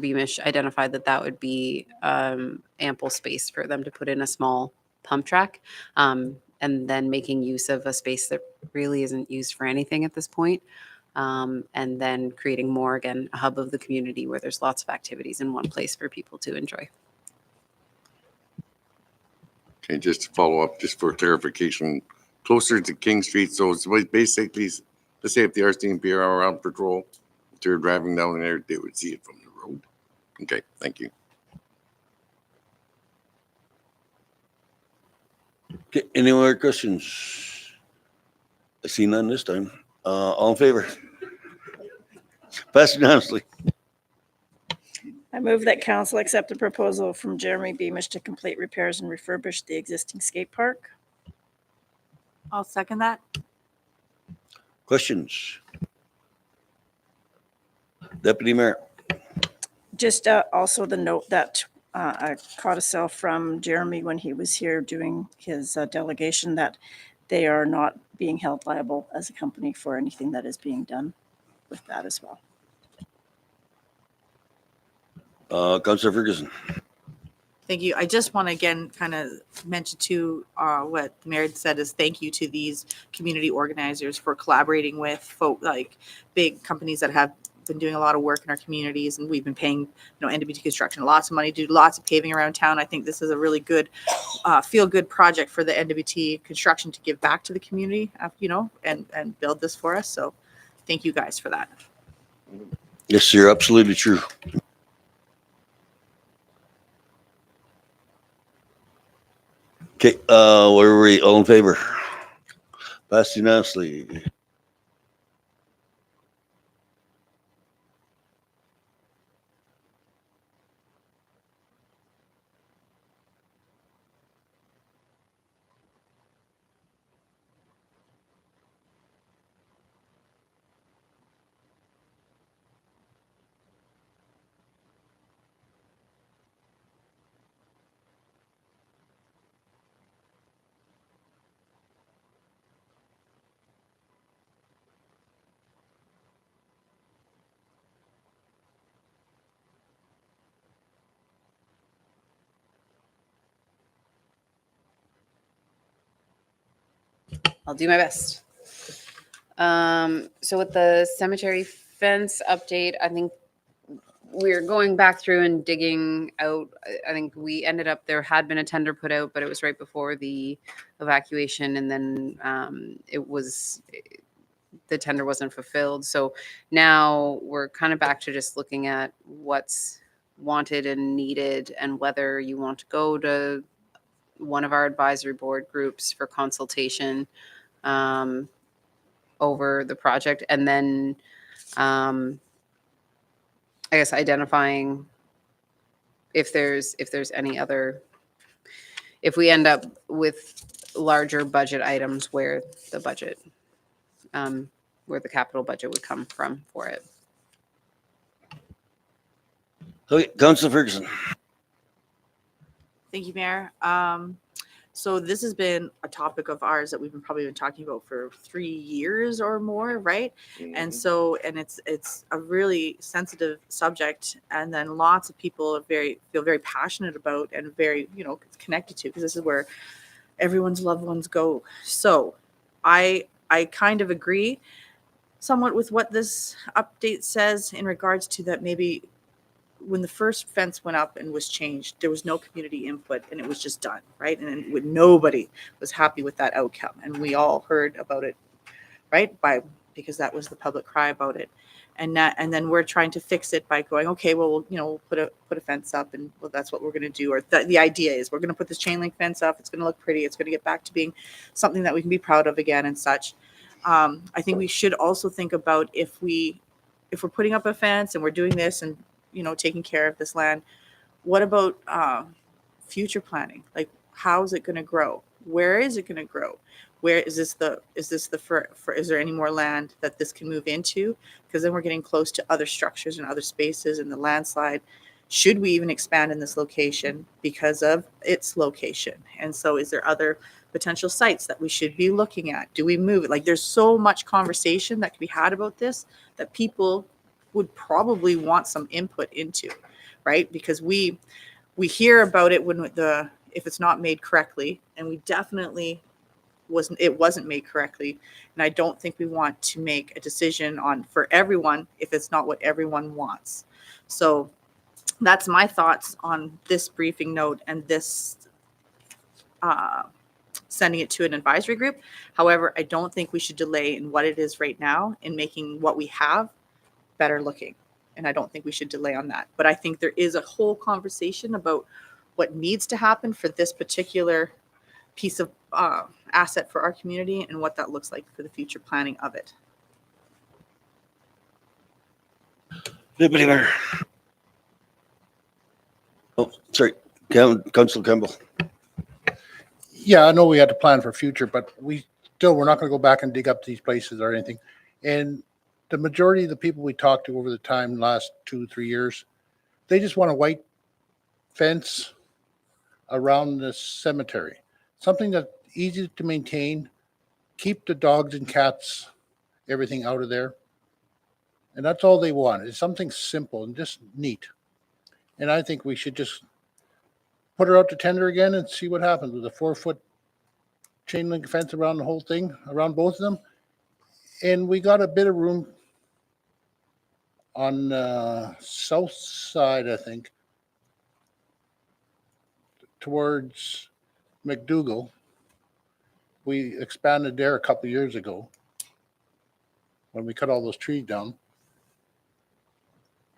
Beamish identified that would be ample space for them to put in a small pump track, and then making use of a space that really isn't used for anything at this point, and then creating more, again, a hub of the community where there's lots of activities in one place for people to enjoy. Okay, just to follow up, just for clarification, closer to King Street, so it's basically, let's say if the RCMP are on patrol, if they're driving down there, they would see it from the road. Okay, thank you. Okay, any more questions? I see none this time. All in favor? Passed unanimously. I move that council accept the proposal from Jeremy Beamish to complete repairs and refurbish the existing skate park. I'll second that. Questions? Deputy Mayor. Just also the note that I codicil from Jeremy when he was here doing his delegation that they are not being held liable as a company for anything that is being done with that as well. Councilor Ferguson. Thank you. I just want to again kind of mention too what the mayor had said is thank you to these community organizers for collaborating with folk like big companies that have been doing a lot of work in our communities, and we've been paying NWT Construction lots of money to do lots of paving around town. I think this is a really good feel good project for the NWT Construction to give back to the community, and build this for us. So thank you guys for that. Yes, you're absolutely true. Okay, where were we? All in favor? Passed unanimously. I'll do my best. So with the cemetery fence update, I think we're going back through and digging out. I think we ended up, there had been a tender put out, but it was right before the evacuation, and then the tender wasn't fulfilled. So now we're kind of back to just looking at what's wanted and needed, and whether you want to go to one of our advisory board groups for consultation over the project, and then I guess identifying if there's any other, if we end up with larger budget items, where the budget, where the capital budget would come from for it. Okay, Councillor Ferguson. Thank you, Mayor. So this has been a topic of ours that we've probably been talking about for 3 years or more, right? And so, and it's a really sensitive subject, and then lots of people feel very passionate about and very, connected to, because this is where everyone's loved ones go. So I kind of agree somewhat with what this update says in regards to that. Maybe when the first fence went up and was changed, there was no community input, and it was just done, right? And nobody was happy with that outcome, and we all heard about it, right? Because that was the public cry about it, and then we're trying to fix it by going, okay, well, we'll put a fence up, and well, that's what we're going to do. Or the idea is we're going to put this chain link fence up. It's going to look pretty. It's going to get back to being something that we can be proud of again and such. I think we should also think about if we're putting up a fence and we're doing this and taking care of this land, what about future planning? Like, how is it going to grow? Where is it going to grow? Where is this is there any more land that this can move into? Because then we're getting close to other structures and other spaces in the landslide. Should we even expand in this location because of its location? And so is there other potential sites that we should be looking at? Do we move it? Like, there's so much conversation that can be had about this that people would probably want some input into, right? Because we hear about it if it's not made correctly, and we definitely wasn't made correctly. And I don't think we want to make a decision for everyone if it's not what everyone wants. So that's my thoughts on this briefing note and this sending it to an advisory group. However, I don't think we should delay in what it is right now in making what we have better looking. And I don't think we should delay on that. But I think there is a whole conversation about what needs to happen for this particular piece of asset for our community and what that looks like for the future planning of it. Deputy Mayor. Oh, sorry, Councillor Campbell. Yeah, I know we had to plan for future, but we're not going to go back and dig up these places or anything. And the majority of the people we talked to over the time, last 2-3 years, they just want a white fence around the cemetery. Something that's easy to maintain, keep the dogs and cats, everything out of there. And that's all they want. It's something simple and just neat. And I think we should just put her out to tender again and see what happens with a 4-foot chain link fence around the whole thing, around both of them. And we got a bit of room on the south side, I think, towards McDougall. We expanded there a couple of years ago when we cut all those trees down.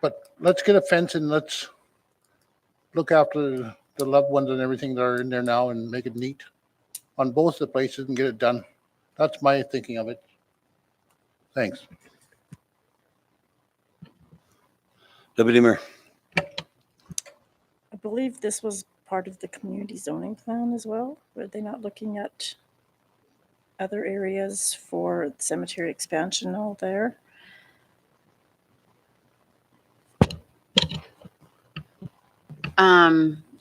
But let's get a fence and let's look after the loved ones and everything that are in there now and make it neat on both the places and get it done. That's my thinking of it. Thanks. Deputy Mayor. I believe this was part of the community zoning plan as well. Were they not looking at other areas for cemetery expansion all there?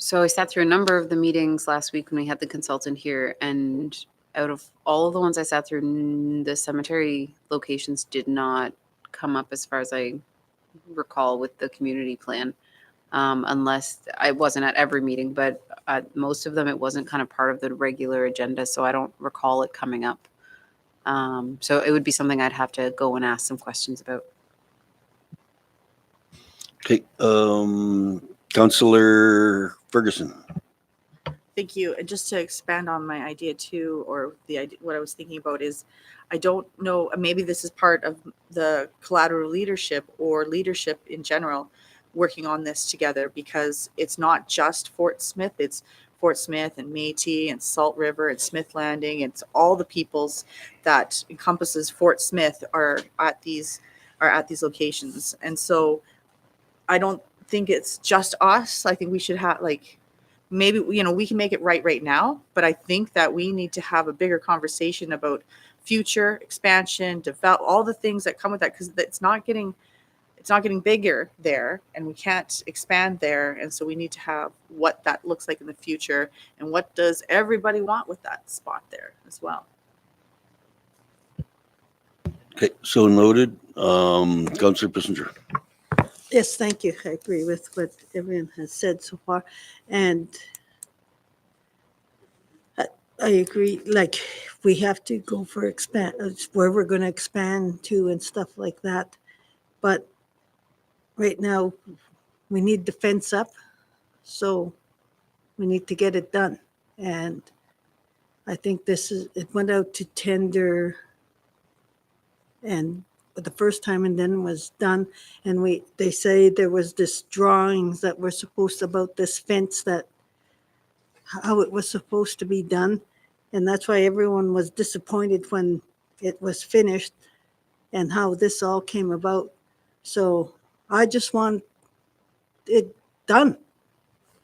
So I sat through a number of the meetings last week when we had the consultant here, and out of all of the ones I sat through, the cemetery locations did not come up as far as I recall with the community plan, unless I wasn't at every meeting, but at most of them, it wasn't kind of part of the regular agenda. So I don't recall it coming up So it would be something I'd have to go and ask some questions about. Okay, Councillor Ferguson. Thank you. And just to expand on my idea too, or the idea, what I was thinking about is, I don't know, maybe this is part of the collateral leadership or leadership in general working on this together, because it's not just Fort Smith, it's Fort Smith and Métis and Salt River and Smith Landing. It's all the peoples that encompasses Fort Smith are at these locations. And so I don't think it's just us. I think we should have, like, maybe, you know, we can make it right now, but I think that we need to have a bigger conversation about future expansion, develop all the things that come with that, because it's not getting bigger there, and we can't expand there. And so we need to have what that looks like in the future, and what does everybody want with that spot there as well. Okay, so noted. Councillor Pissinger. Yes, thank you. I agree with what everyone has said so far. And I agree, like, we have to go for where we're going to expand to and stuff like that. But right now, we need the fence up, so we need to get it done. And I think it went out to tender and the first time, and then was done. And they say there was this drawings that were supposed about this fence, that how it was supposed to be done. And that's why everyone was disappointed when it was finished and how this all came about. So I just want it done.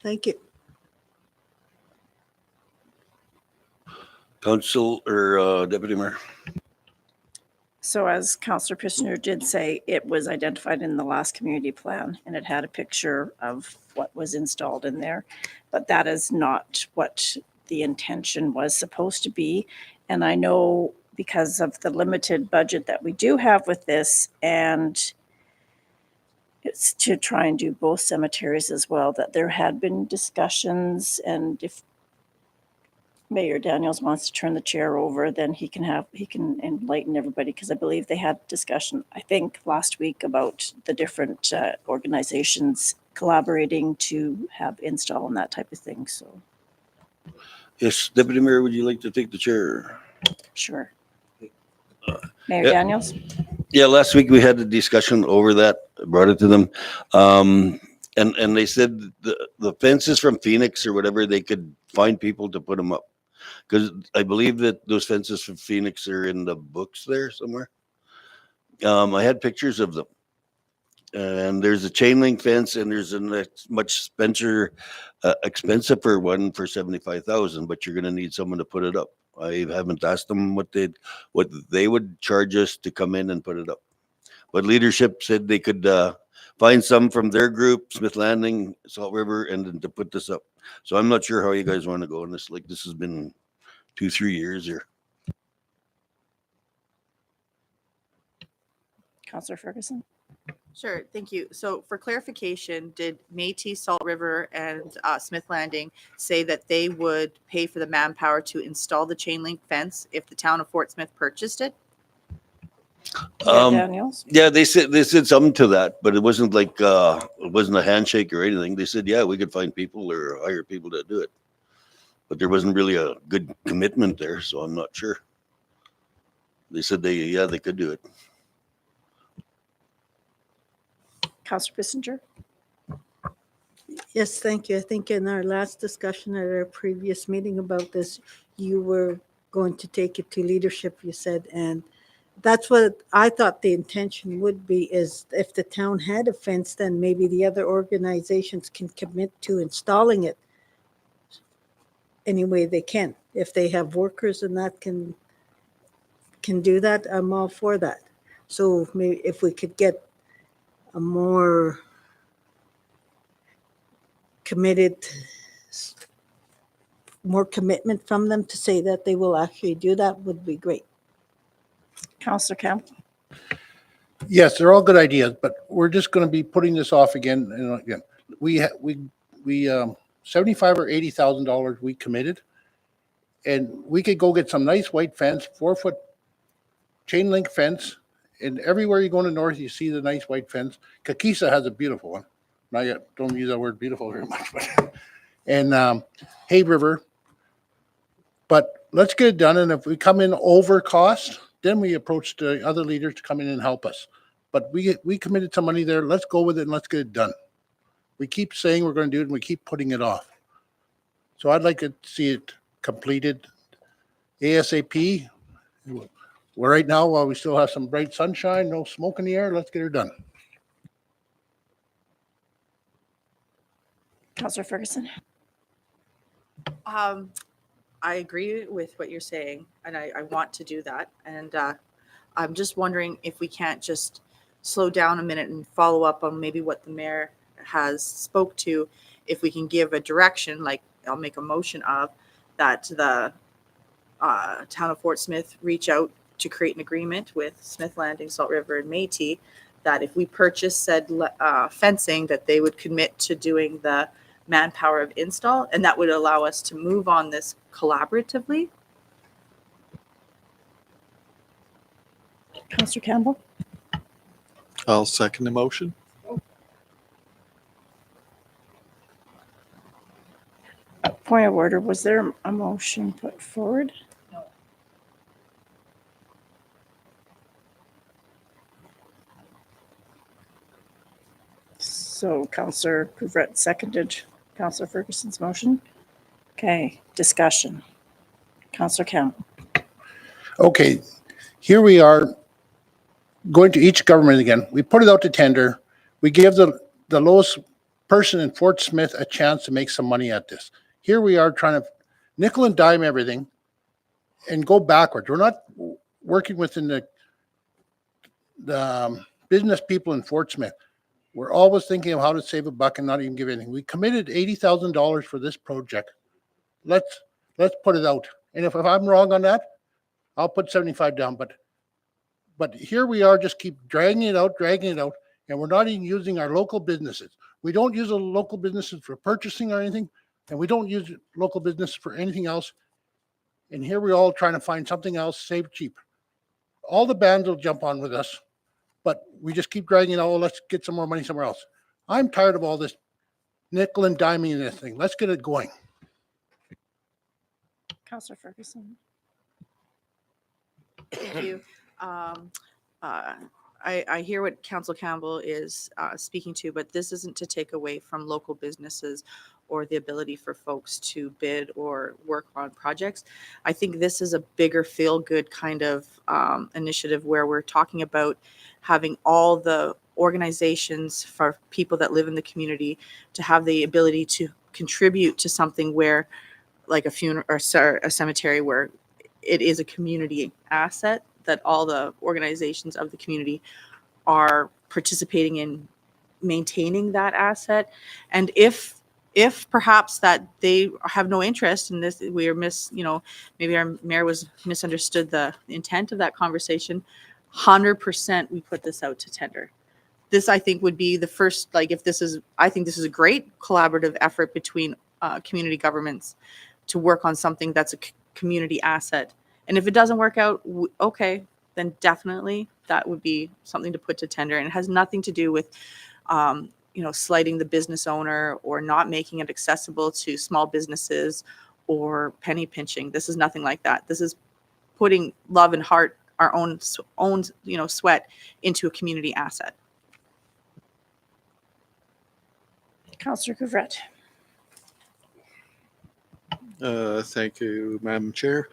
Thank you. Council or Deputy Mayor. So as Councillor Pissinger did say, it was identified in the last community plan, and it had a picture of what was installed in there. But that is not what the intention was supposed to be. And I know, because of the limited budget that we do have with this, and it's to try and do both cemeteries as well, that there had been discussions, and if Mayor Daniels wants to turn the chair over, then he can enlighten everybody, because I believe they had discussion, I think, last week about the different organizations collaborating to have install and that type of thing. So, Yes, Deputy Mayor, would you like to take the chair? sure. Mayor yeah. Daniels? Yeah, last week we had a discussion over that, brought it to them. And they said the fences from Phoenix or whatever, they could find people to put them up. Because I believe that those fences from Phoenix are in the books there somewhere. I had pictures of them. And there's a chain link fence, and there's a much expensive one for 75,000, but you're going to need someone to put it up. I haven't asked them what they would charge us to come in and put it up. But leadership said they could find some from their group, Smith Landing, Salt River, and then to put this up. So I'm not sure how you guys want to go on this. Like, this has been 2-3 years here. Councillor Ferguson? Sure, thank you. So for clarification, did Métis, Salt River, and Smith Landing say that they would pay for the manpower to install the chain link fence if the town of Fort Smith purchased it? Mayor Daniels? Yeah, they said something to that, but it wasn't like it wasn't a handshake or anything. They said, yeah, we could find people or hire people to do it, but there wasn't really a good commitment there, so I'm not sure. They said they could do it. Councillor Pissinger? Yes, thank you. I think in our last discussion at our previous meeting about this, you were going to take it to leadership, you said, and that's what I thought the intention would be, is if the town had a fence, then maybe the other organizations can commit to installing it any way they can. If they have workers and that can do that, I'm all for that. So maybe if we could get a more commitment from them to say that they will actually do that would be great. Councillor Campbell? Yes, they're all good ideas, but we're just going to be putting this off again and again. We $75,000 or $80,000 we committed, and we could go get some nice white fence, 4 foot chain link fence. And everywhere you go in the north, you see the nice white fence. Kakisa has a beautiful one. Not yet, don't use that word beautiful very much, but, and Hay River. But let's get it done. And if we come in over cost, then we approach the other leaders to come in and help us. But we committed some money there. Let's go with it and let's get it done. We keep saying we're going to do it and we keep putting it off. So I'd like to see it completed ASAP. Well, right now, while we still have some bright sunshine, no smoke in the air, let's get her done. Counselor Ferguson. I agree with what you're saying, and I want to do that. And I'm just wondering if we can't just slow down a minute and follow up on maybe what the mayor has spoke to. If we can give a direction, like I'll make a motion of that the town of Fort Smith reach out to create an agreement with Smith Landing, Salt River, and Métis, that if we purchase said fencing, that they would commit to doing the manpower of install, and that would allow us to move on this collaboratively. Counselor Campbell. I'll second the motion. Point of order, was there a motion put forward? So Counselor Couvret seconded Counselor Ferguson's motion. Okay, discussion. Counselor Campbell. Okay, here we are going to each government again. We put it out to tender. We give the lowest person in Fort Smith a chance to make some money at this. Here we are trying to nickel and dime everything and go backwards. We're not working within the business people in Fort Smith. We're always thinking of how to save a buck and not even give anything. We committed $80,000 for this project. Let's put it out. And if I'm wrong on that, I'll put 75 down. But here we are, just keep dragging it out, and we're not even using our local businesses. We don't use the local businesses for purchasing or anything, and we don't use local businesses for anything else. And here we're all trying to find something else, save cheap. All the bands will jump on with us, but we just keep dragging it out. Oh, let's get some more money somewhere else. I'm tired of all this nickel and diming in this thing. Let's get it going. Counselor Ferguson. Thank you. I hear what Council Campbell is speaking to, but this isn't to take away from local businesses or the ability for folks to bid or work on projects. I think this is a bigger feel-good kind of initiative where we're talking about having all the organizations for people that live in the community to have the ability to contribute to something where, like a funeral or a cemetery, where it is a community asset that all the organizations of the community are participating in maintaining that asset. And if perhaps that they have no interest in this, we are maybe our mayor was misunderstood the intent of that conversation, 100% we put this out to tender. This, I think, would be the first, I think this is a great collaborative effort between community governments to work on something that's a community asset. And if it doesn't work out, okay, then definitely that would be something to put to tender. And it has nothing to do with, slighting the business owner or not making it accessible to small businesses or penny pinching. This is nothing like that. This is putting love and heart, our own sweat into a community asset. Counselor Couvret. Thank you, Madam Chair.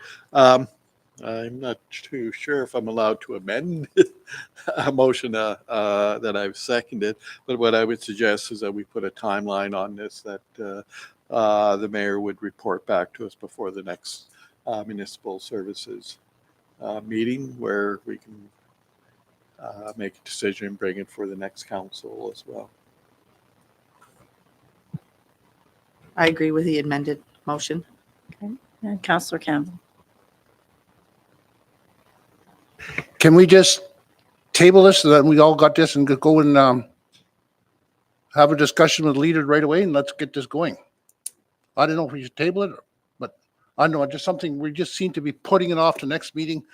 I'm not too sure if I'm allowed to amend a motion that I've seconded, but what I would suggest is that we put a timeline on this, that the mayor would report back to us before the next municipal services meeting, where we can make a decision and bring it for the next council as well. I agree with the amended motion. Okay. And Counselor Campbell. Can we just table this so that we all got this and go and have a discussion with leaders right away and let's get this going? I don't know if we should table it, but I know just something we just seem to be putting it off to next meeting.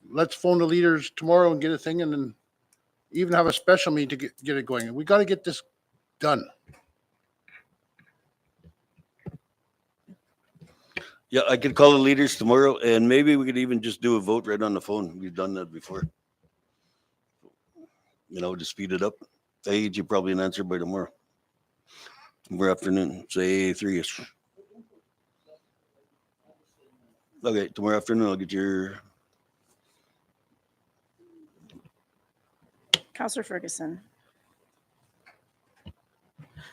let's phone the leaders tomorrow and get a thing and then even have a special meeting to get it going. We got to get this done. Yeah, I could call the leaders tomorrow and maybe we could even just do a vote right on the phone. We've done that before. You know, to speed it up. I get you probably an answer by tomorrow. Tomorrow afternoon, say 3-ish. Okay, tomorrow afternoon, I'll get your, Counselor Ferguson.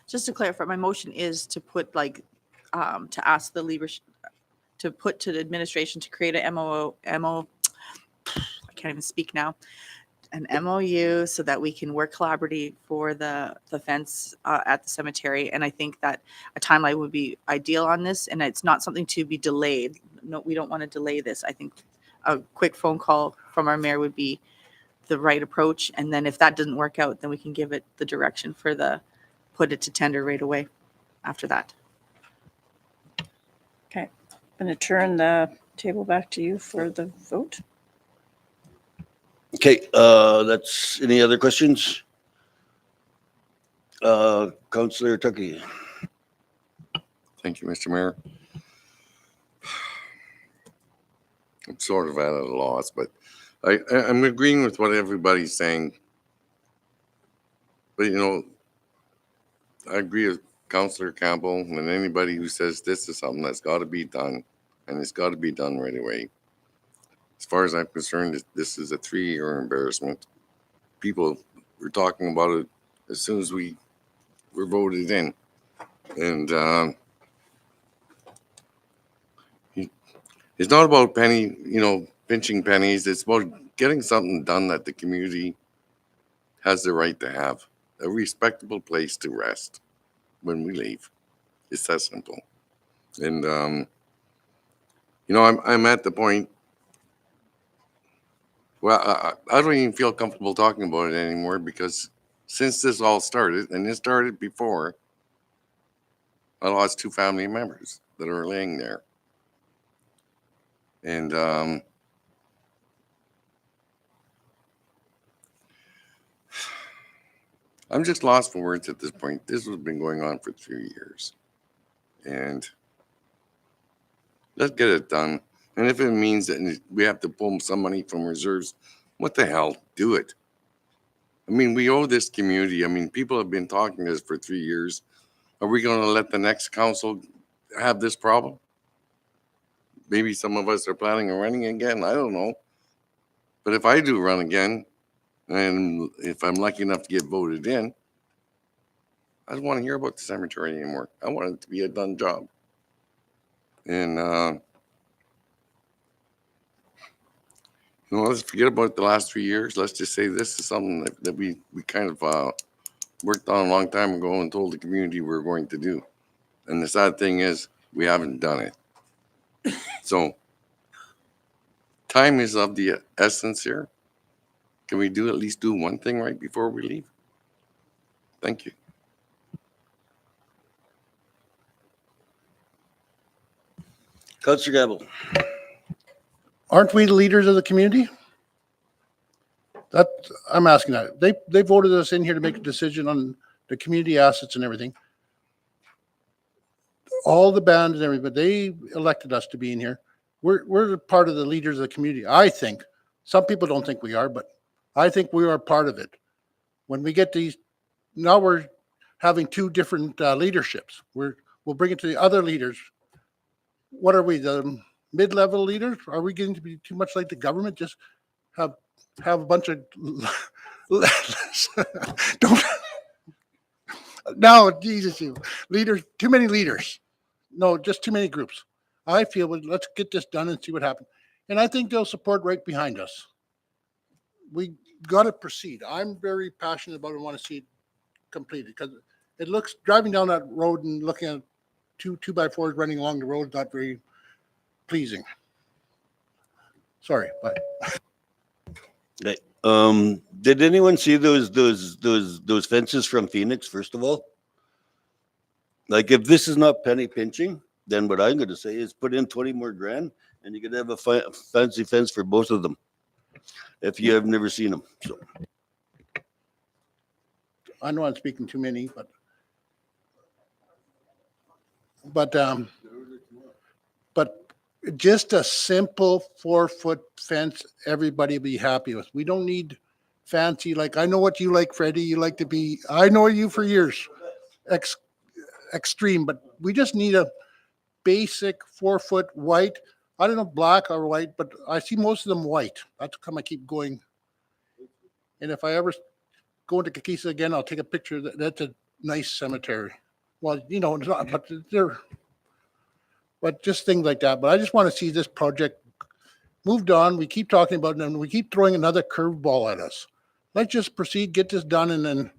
Just to clarify, my motion is to put like, to ask the leaders, to put to the administration to create a I can't even speak now, an MOU so that we can work collaboratively for the fence at the cemetery. And I think that a timeline would be ideal on this, and it's not something to be delayed. No, we don't want to delay this. I think a quick phone call from our mayor would be the right approach. And then if that doesn't work out, then we can give it the direction for put it to tender right away after that. Okay, I'm going to turn the table back to you for the vote. okay, that's, any other questions? Councillor Tucky. Thank you, Mr. Mayor. I'm sort of at a loss, but I'm agreeing with what everybody's saying. But, you know, I agree with Councillor Campbell and anybody who says this is something that's got to be done, and it's got to be done right away. As far as I'm concerned, this is a 3-year embarrassment. People were talking about it as soon as we were voted in. And it's not about pinching pennies. It's about getting something done that the community has the right to have, a respectable place to rest when we leave. It's that simple. And, I'm at the point, well, I don't even feel comfortable talking about it anymore because since this all started, and it started before, I lost 2 family members that are laying there. And I'm just lost for words at this point. This has been going on for 3 years. And let's get it done. And if it means that we have to pull some money from reserves, what the hell? Do it. I mean, we owe this community. I mean, people have been talking to us for 3 years. Are we going to let the next council have this problem? Maybe some of us are planning on running again. I don't know. But if I do run again, and if I'm lucky enough to get voted in, I don't want to hear about the cemetery anymore. I want it to be a done job. And, let's forget about the last 3 years. Let's just say this is something that we kind of worked on a long time ago and told the community we were going to do. And the sad thing is we haven't done it. So time is of the essence here. Can we at least do one thing right before we leave? Thank you. Councillor Campbell. Aren't we the leaders of the community? I'm asking that. They voted us in here to make a decision on the community assets and everything. All the band and everything, but they elected us to be in here. We're part of the leaders of the community, I think. Some people don't think we are, but I think we are part of it. When we get these, now we're having 2 different leaderships. We'll bring it to the other leaders. What are we, the mid-level leaders? Are we getting to be too much like the government? Just have a bunch of don't. No, Jesus, you leaders, too many leaders. No, just too many groups. I feel let's get this done and see what happens. And I think they'll support right behind us. We got to proceed. I'm very passionate about it and want to see it completed because it looks, driving down that road and looking at 2x4s running along the road is not very pleasing. Sorry, bye. Okay. Did anyone see those fences from Phoenix, first of all? Like, if this is not penny pinching, then what I'm going to say is put in 20 more grand and you could have a fancy fence for both of them. if you have never seen them. So I know I'm speaking too many, but just a simple 4-foot fence, everybody be happy with. We don't need fancy, like, I know what you like, Freddie. You like to be, I know you for years, extreme, but we just need a basic 4-foot white. I don't know, black or white, but I see most of them white. That's come I keep going. And if I ever go into Kakisa again, I'll take a picture. That's a nice cemetery. Well, you know, it's not, but just things like that. But I just want to see this project moved on. We keep talking about it and we keep throwing another curveball at us. Let's just proceed, get this done, and then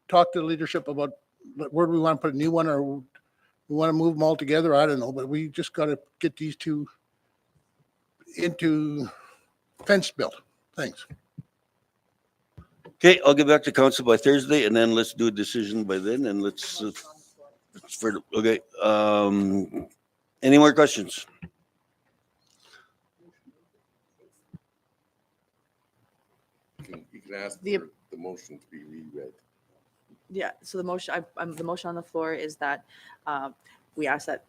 talk to the leadership about where do we want to put a new one, or we want to move them all together. I don't know, but we just got to get these two into fence built. Thanks. okay, I'll get back to council by Thursday, and then let's do a decision by then, and let's okay. Any more questions? You can ask The- for the motion to be reread. Yeah, so the motion, the motion on the floor is that we ask that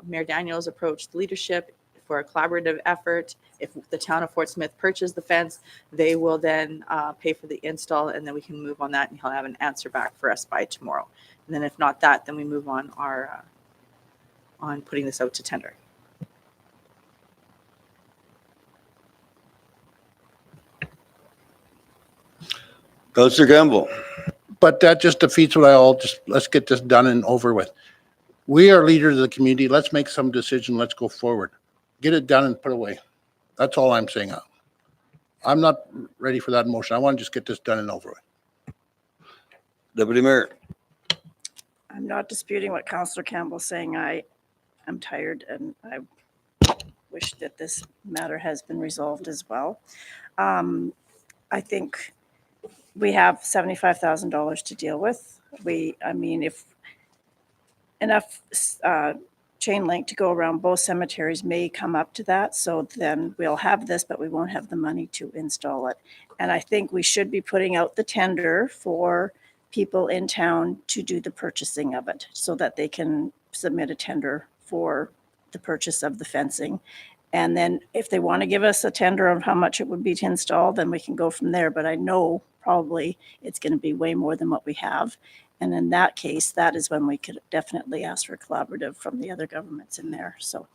Mayor Daniels approach the leadership for a collaborative effort. If the town of Fort Smith purchase the fence, they will then pay for the install, and then we can move on that, and he'll have an answer back for us by tomorrow. And then if not that, then we move on on putting this out to tender. Councillor Campbell. But that just defeats what let's get this done and over with. We are leaders of the community. Let's make some decision. Let's go forward. Get it done and put away. That's all I'm saying. I'm not ready for that motion. I want to just get this done and over with. Deputy Mayor. I'm not disputing what Councillor Campbell's saying. I am tired and I wish that this matter has been resolved as well. I think we have $75,000 to deal with. I mean, if enough chain link to go around both cemeteries may come up to that, so then we'll have this, but we won't have the money to install it. And I think we should be putting out the tender for people in town to do the purchasing of it, so that they can submit a tender for the purchase of the fencing. And then if they want to give us a tender of how much it would be to install, then we can go from there. But I know probably it's going to be way more than what we have. And in that case, that is when we could definitely ask for collaborative from the other governments in there. So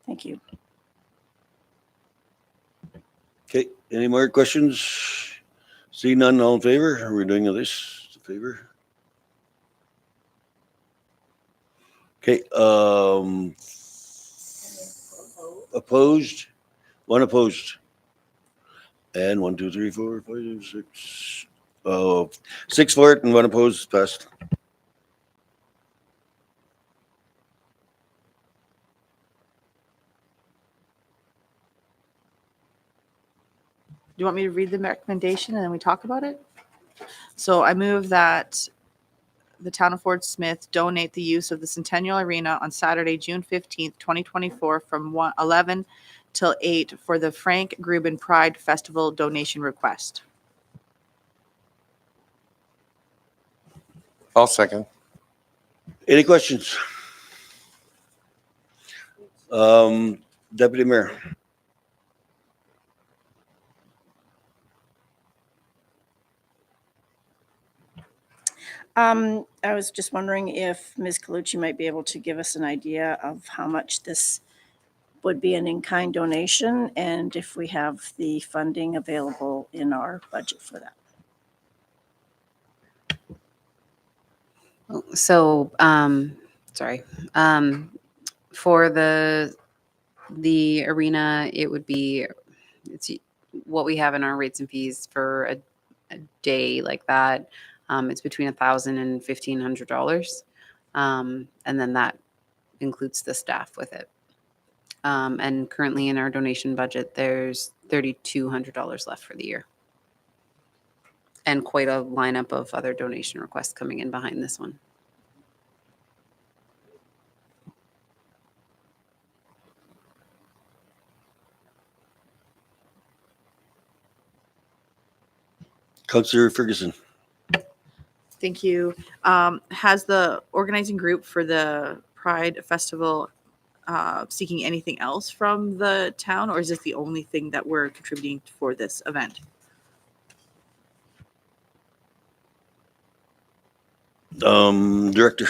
thank you. Okay, any more questions? See none, all in favor? Are we doing this in favor? Okay, opposed? One opposed. And 1, 2, 3, 4, 5, 6. 6 for it and 1 opposed, passed. Do you want me to read the recommendation and then we talk about it? So I move that the town of Fort Smith donate the use of the Centennial Arena on Saturday, June 15th, 2024 from 11 till 8 for the Frank Gruben Pride Festival donation request. I'll second. Any questions? Deputy Mayor. I was just wondering if Ms. Colucci might be able to give us an idea of how much this would be an in-kind donation, and if we have the funding available in our budget for that. So, sorry, for the arena, it would be, it's what we have in our rates and fees for a day like that. It's between $1,000 and $1,500. And then that includes the staff with it. And currently in our donation budget, there's $3,200 left for the year. And quite a lineup of other donation requests coming in behind this one. Councillor Ferguson. Thank you. Has the organizing group for the Pride Festival seeking anything else from the town, or is this the only thing that we're contributing for this event? Director.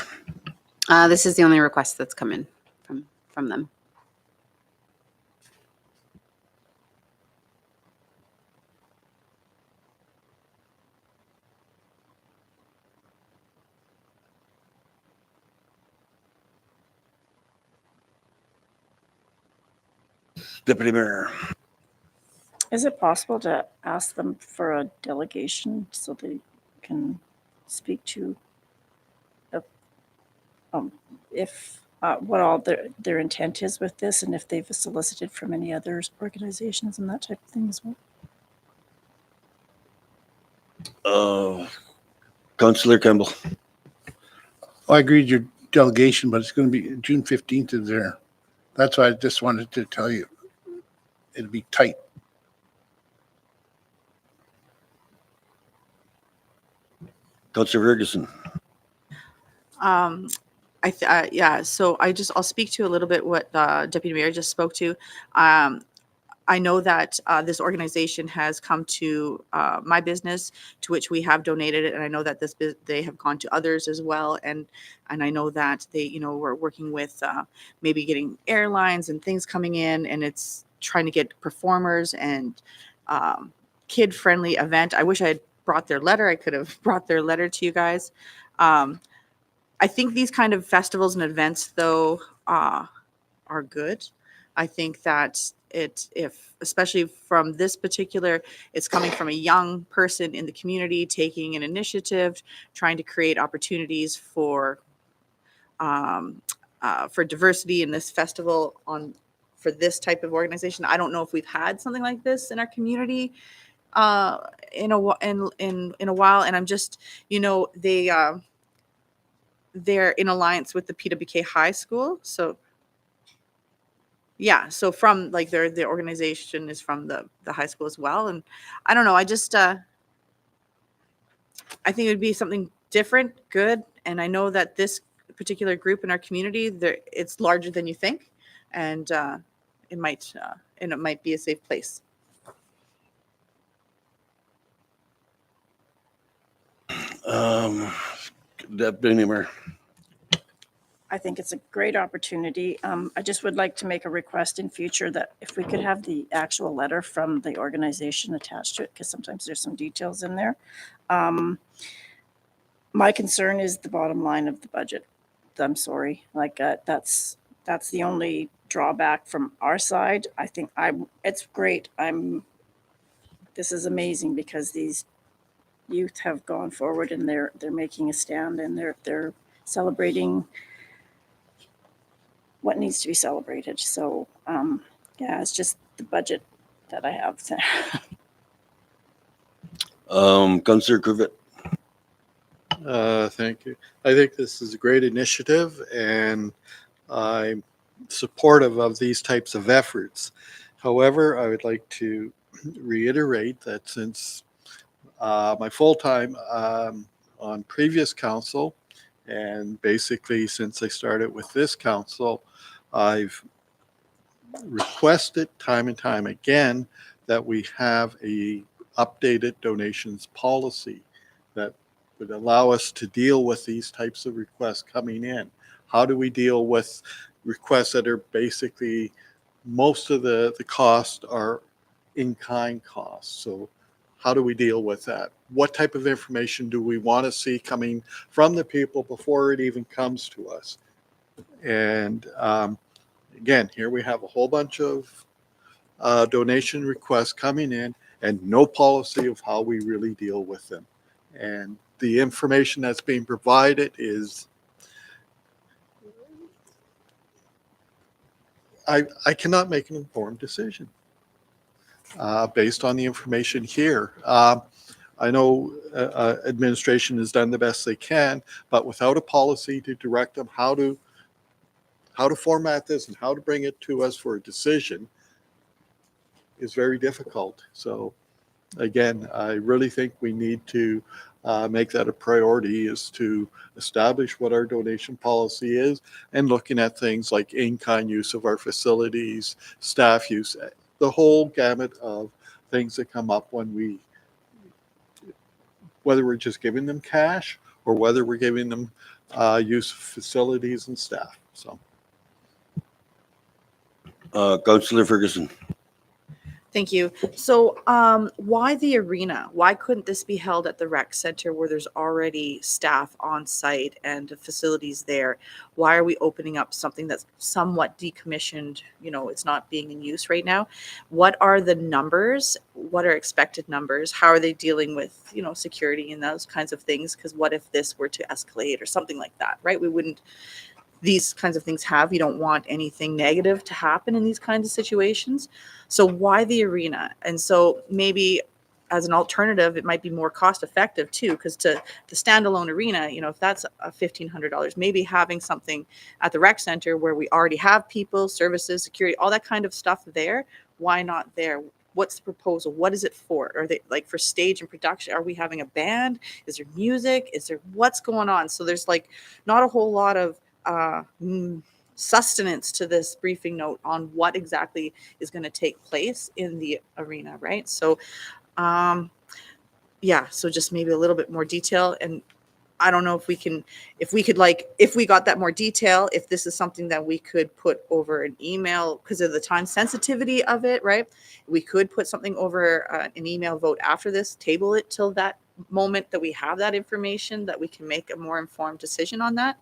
This is the only request that's come in from them. Deputy Mayor. Is it possible to ask them for a delegation so they can speak to if what all their intent is with this, and if they've solicited from any other organizations and that type of thing as well? Councillor Campbell. I agree with your delegation, but it's going to be June 15th is there. That's why I just wanted to tell you. It'll be tight. Councillor Ferguson. Yeah, so I'll speak to a little bit what Deputy Mayor just spoke to. I know that this organization has come to my business, to which we have donated it, and I know that they have gone to others as well, and I know that they, we're working with maybe getting airlines and things coming in, and it's trying to get performers and kid-friendly event. I wish I had brought their letter. I could have brought their letter to you guys. I think these kind of festivals and events, though, are good. I think that especially from this particular, it's coming from a young person in the community taking an initiative, trying to create opportunities for diversity in this festival for this type of organization. I don't know if we've had something like this in our community in a while, and I'm just, they're in alliance with the PWK High School, so yeah, so from like the organization is from the high school as well, and I don't know, I just I think it would be something different, good, and I know that this particular group in our community, it's larger than you think, and it might be a safe place. Deputy Mayor. I think it's a great opportunity. I just would like to make a request in future that if we could have the actual letter from the organization attached to it, because sometimes there's some details in there. My concern is the bottom line of the budget. I'm sorry, that's the only drawback from our side. I think it's great. This is amazing because these youth have gone forward and they're making a stand, and they're celebrating what needs to be celebrated. So yeah, it's just the budget that I have. Councillor Corbett. Thank you. I think this is a great initiative, and I'm supportive of these types of efforts. However, I would like to reiterate that since my full time on previous council, and basically since I started with this council, I've requested time and time again that we have a updated donations policy that would allow us to deal with these types of requests coming in. How do we deal with requests that are basically, most of the costs are in-kind costs? So how do we deal with that? What type of information do we want to see coming from the people before it even comes to us? And again, here we have a whole bunch of donation requests coming in and no policy of how we really deal with them. And the information that's being provided is, I cannot make an informed decision based on the information here. I know administration has done the best they can, but without a policy to direct them how to format this and how to bring it to us for a decision is very difficult. So again, I really think we need to make that a priority, is to establish what our donation policy is, and looking at things like in-kind use of our facilities, staff use, the whole gamut of things that come up when we, whether we're just giving them cash or whether we're giving them use of facilities and staff. So Councillor Ferguson. Thank you. So, why the arena? Why couldn't this be held at the rec center where there's already staff on site and facilities there? Why are we opening up something that's somewhat decommissioned? You know, it's not being in use right now. What are the numbers? What are expected numbers? How are they dealing with, you know, security and those kinds of things? Because what if this were to escalate or something like that, right? We wouldn't. These kinds of things you don't want anything negative to happen in these kinds of situations. So why the arena? And so maybe as an alternative, it might be more cost effective too, because to the standalone arena, you know, if that's $1,500, maybe having something at the rec center where we already have people, services, security, all that kind of stuff there. Why not there? What's the proposal? What is it for? Are they like for stage and production? Are we having a band? Is there music? Is there what's going on? So there's like not a whole lot of sustenance to this briefing note on what exactly is going to take place in the arena, right? So yeah, so just maybe a little bit more detail. And I don't know if we got that more detail, if this is something that we could put over an email because of the time sensitivity of it, right? We could put something over an email vote after this, table it till that moment that we have that information, that we can make a more informed decision on that,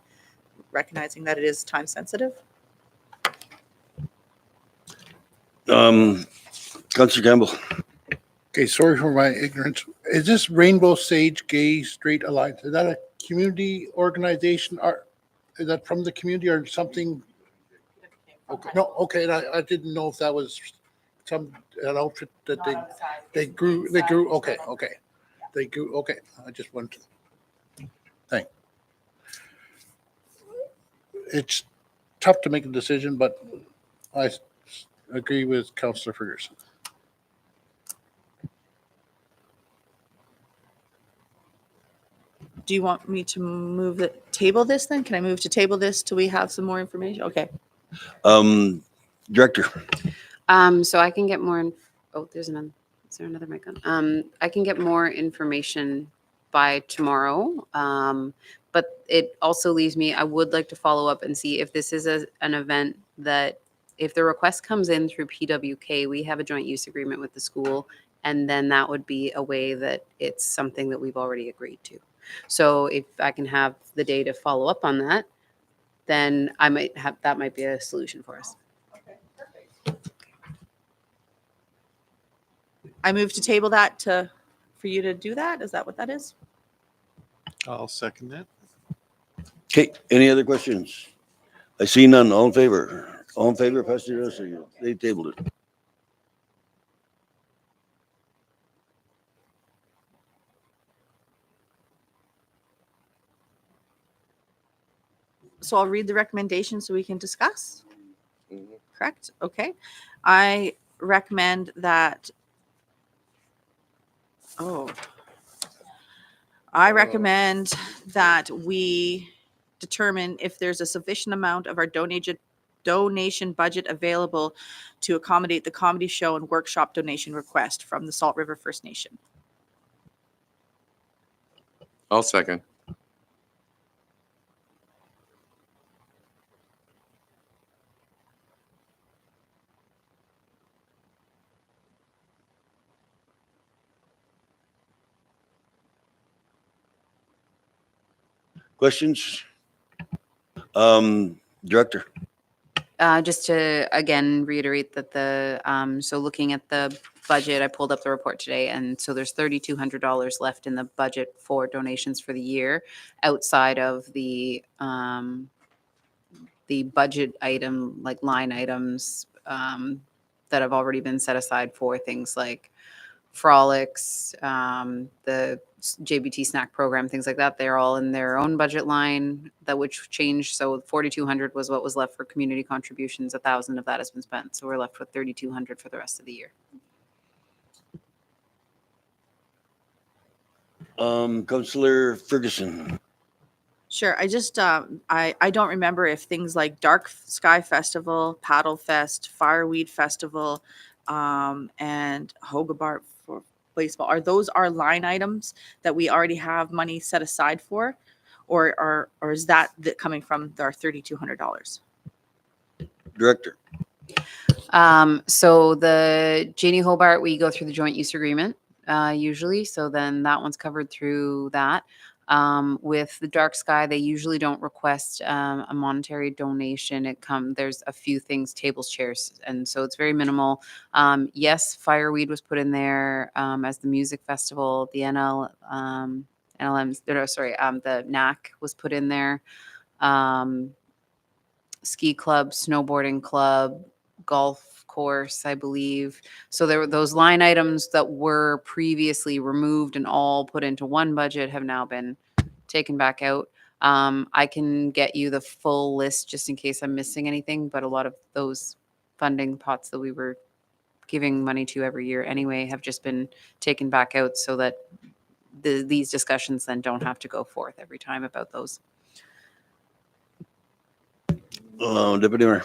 recognizing that it is time sensitive. Councillor Campbell. Okay, sorry for my ignorance. Is this Rainbow Sage Gay Straight Alliance, is that a community organization, or is that from the community or something? Okay, no, okay, I didn't know if that was an outfit that they grew, okay. They grew, okay, I just want to, thank. It's tough to make a decision, but I agree with Councillor Ferguson. Do you want me to table this then? Can I move to table this till we have some more information? Okay. Director. So I can get more. Oh, there's another. Is there another mic on? I can get more information by tomorrow. But it also leaves me, I would like to follow up and see if this is an event that, if the request comes in through PWK, we have a joint use agreement with the school, and then that would be a way that it's something that we've already agreed to. So if I can have the day to follow up on that, then that might be a solution for us. Okay, perfect. I move to table that for you to do that. Is that what that is? I'll second that. Okay, any other questions? I see none. All in favor? All in favor, pass it. They tabled it. So I'll read the recommendation so we can discuss. Correct? Okay. I recommend that. I recommend that we determine if there's a sufficient amount of our donation budget available to accommodate the comedy show and workshop donation request from the Salt River First Nation. I'll second. Questions? Director. Just to again reiterate that so looking at the budget, I pulled up the report today, and so there's $3,200 left in the budget for donations for the year outside of the budget item, like line items that have already been set aside for things like frolics, the JBT snack program, things like that. They're all in their own budget line, that which changed. So 4,200 was what was left for community contributions. 1,000 of that has been spent. So we're left with 3,200 for the rest of the year. Councillor Ferguson. Sure. I just I don't remember if things like Dark Sky Festival, Paddle Fest, Fireweed Festival, and Hogabart for baseball are line items that we already have money set aside for, or is that coming from our $3,200? Director. So the Janie Hobart, we go through the joint use agreement usually. So then that one's covered through that. With the Dark Sky, they usually don't request a monetary donation. There's a few things, tables, chairs, and so it's very minimal. Yes, Fireweed was put in there as the music festival. The NLM's, no, sorry, the NAC was put in there. Ski club, snowboarding club, golf course, I believe. So there were those line items that were previously removed and all put into one budget have now been taken back out. I can get you the full list just in case I'm missing anything, but a lot of those funding pots that we were giving money to every year anyway have just been taken back out so that these discussions then don't have to go forth every time about those. Deputy Mayor.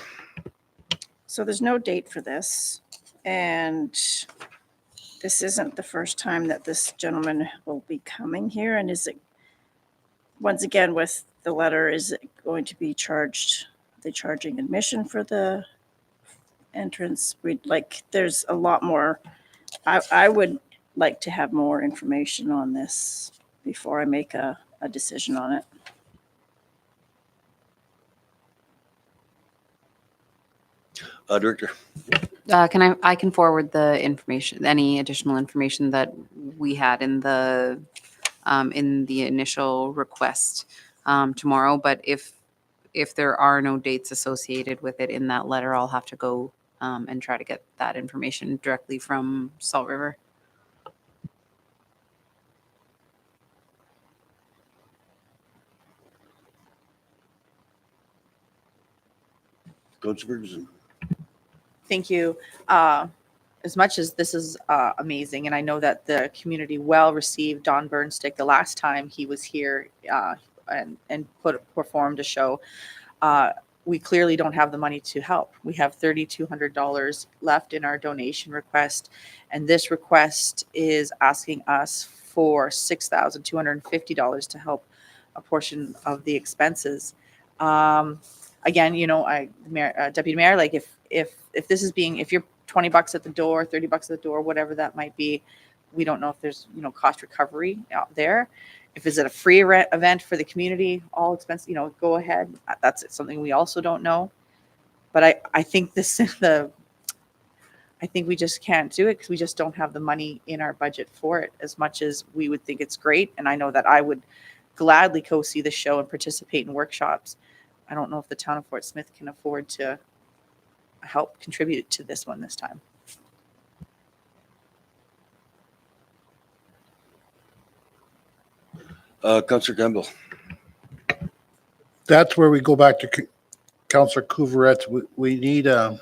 So there's no date for this, and this isn't the first time that this gentleman will be coming here. And is it, once again, with the letter, is it going to be charged, the charging admission for the entrance? There's a lot more. I would like to have more information on this before I make a decision on it. Director. I can forward the information, any additional information that we had in the initial request tomorrow. But if there are no dates associated with it in that letter, I'll have to go and try to get that information directly from Salt River. Councillor Ferguson. Thank you. As much as this is amazing, and I know that the community well received Don Burnstick the last time he was here and performed a show, we clearly don't have the money to help. We have $3,200 left in our donation request, and this request is asking us for $6,250 to help a portion of the expenses. Again, you know, Deputy Mayor, like if this is being, if you're $20 at the door, $30 at the door, whatever that might be, we don't know if there's, you know, cost recovery out there. If it's a free event for the community, all expense, you know, go ahead. That's something we also don't know. But I think I think we just can't do it because we just don't have the money in our budget for it, as much as we would think it's great. And I know that I would gladly go see the show and participate in workshops. I don't know if the town of Fort Smith can afford to help contribute to this one this time. Councillor Campbell. That's where we go back to Councillor Couvert's. We need a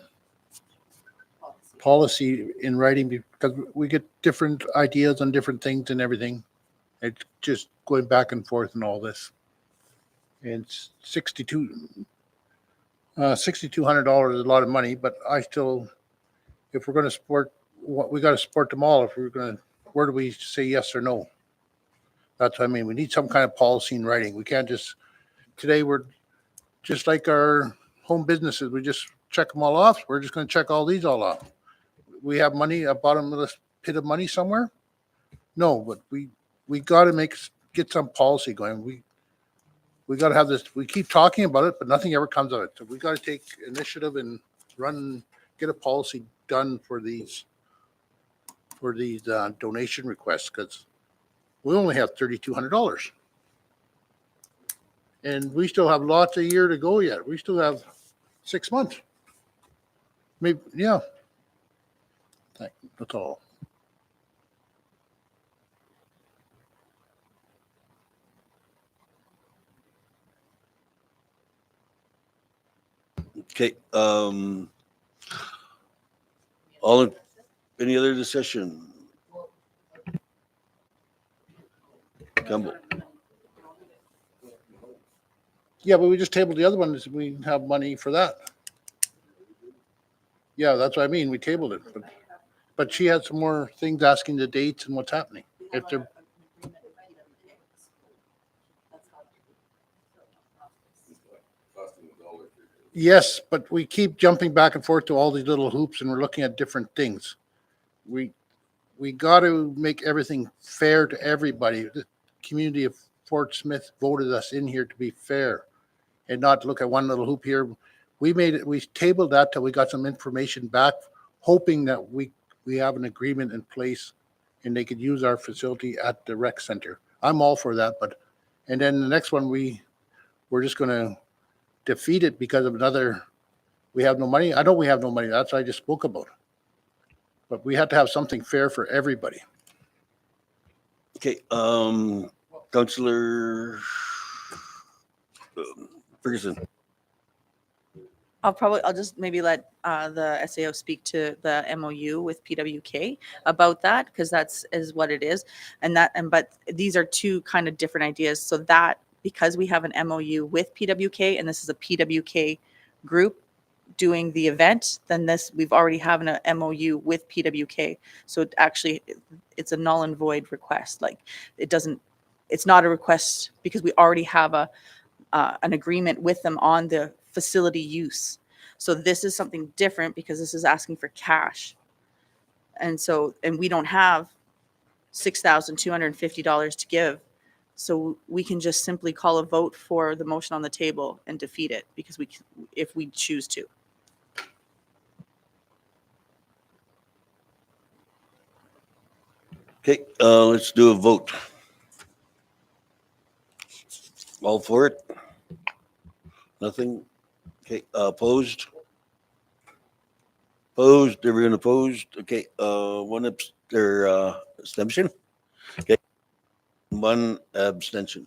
policy in writing because we get different ideas on different things and everything. It's just going back and forth and all this. And it's $6,200 is a lot of money, but I still, if we're going to support, we got to support them all. If we're going to, where do we say yes or no? That's what I mean. We need some kind of policy in writing. We can't just, today we're just like our home businesses. We just check them all off. We're just going to check all these all off. We have money, a bottomless pit of money somewhere? No, but we got to get some policy going. We got to have this, we keep talking about it, but nothing ever comes of it. So we got to take initiative and get a policy done for these donation requests, because we only have $3,200. And we still have lots of year to go yet. We still have 6 months. Maybe, yeah. That's all. Okay. Any other discussion? Campbell. Yeah, but we just tabled the other one, is we have money for that. Yeah, that's what I mean, we tabled it, but she had some more things asking the dates and what's happening. If they're, yes, but we keep jumping back and forth to all these little hoops and we're looking at different things. We got to make everything fair to everybody. The community of Fort Smith voted us in here to be fair and not look at one little hoop here. We made it, we tabled that till we got some information back, hoping that we have an agreement in place and they could use our facility at the rec center. I'm all for that, but, and then the next one, we're just gonna defeat it because of another, we have no money. I know we have no money. That's what I just spoke about. But we have to have something fair for everybody. Okay, Councillor Ferguson. I'll just maybe let the SAO speak to the MOU with PWK about that, because is what it is. But these are two kind of different ideas. So that, because we have an MOU with PWK and this is a PWK group doing the event, then we've already have an MOU with PWK. So it's a null and void request. Like it's not a request because we already have an agreement with them on the facility use. So this is something different because this is asking for cash. And we don't have $6,250 to give. So we can just simply call a vote for the motion on the table and defeat it because if we choose to. Okay, let's do a vote. All for it? Nothing? Okay, opposed? Opposed, everyone opposed? Okay, abstention? Okay, one abstention.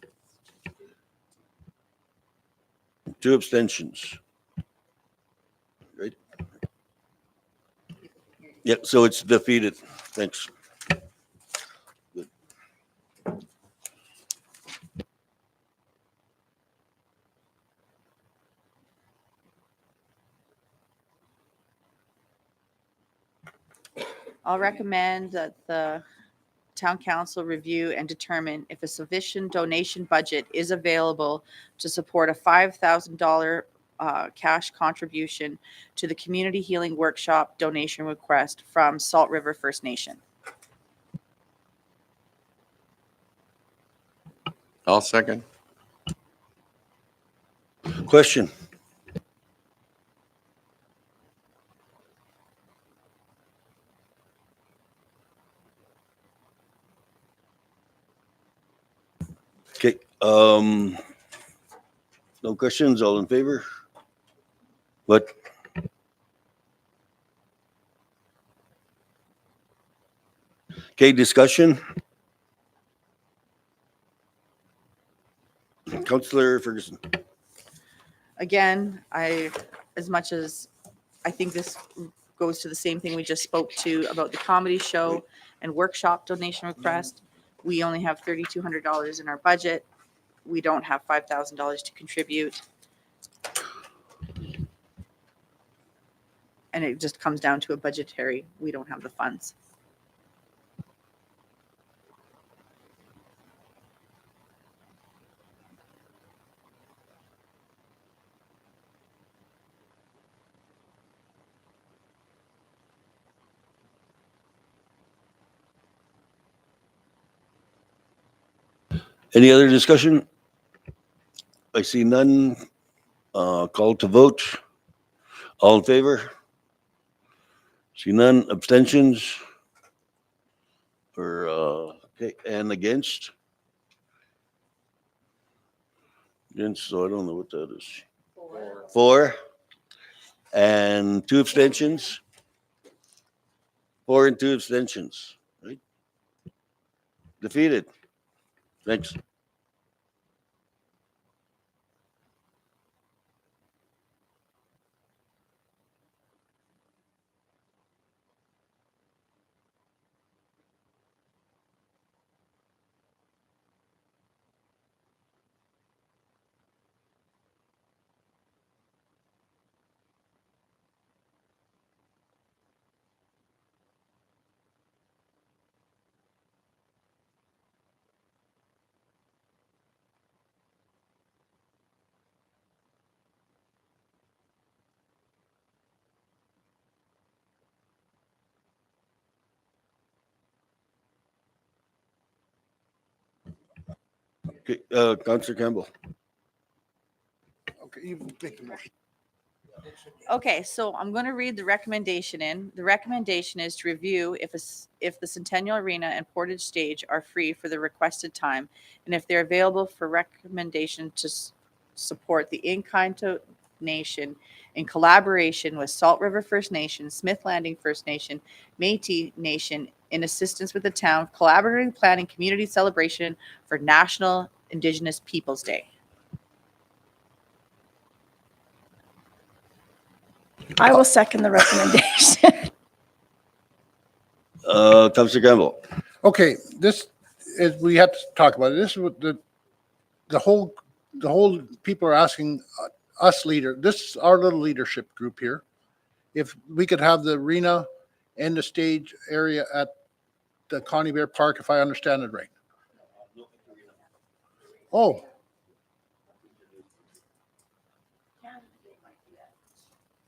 2 abstentions. Right? Yep, so it's defeated. Thanks. Good. I'll recommend that the town council review and determine if a sufficient donation budget is available to support a $5,000 cash contribution to the Community Healing Workshop donation request from Salt River First Nation. I'll second. Question? Okay, no questions, all in favor? What? Okay, discussion? Councillor Ferguson. Again, as much as I think this goes to the same thing we just spoke to about the comedy show and workshop donation request, we only have $3,200 in our budget. We don't have $5,000 to contribute. And it just comes down to a budgetary, we don't have the funds. Any other discussion? I see none. Call to vote. All in favor? See none. Abstentions? Okay, and against? Against, so I don't know what that is. 4. And 2 abstentions? 4 and 2 abstentions, right? Defeated. Thanks. Okay, Councillor Campbell. Okay, you make the motion. Okay, so I'm going to read the recommendation in. The recommendation is to review if the Centennial Arena and Portage Stage are free for the requested time, and if they're available for recommendation to support the in-kind donation in collaboration with Salt River First Nation, Smith Landing First Nation, Métis Nation, in assistance with the town, collaborating planning community celebration for National Indigenous Peoples Day. I will second the recommendation. Councillor Campbell. Okay, this is, we have to talk about it. This is what the whole people are asking us this is our little leadership group here. If we could have the arena and the stage area at the Connie Bear Park, if I understand it right. Oh.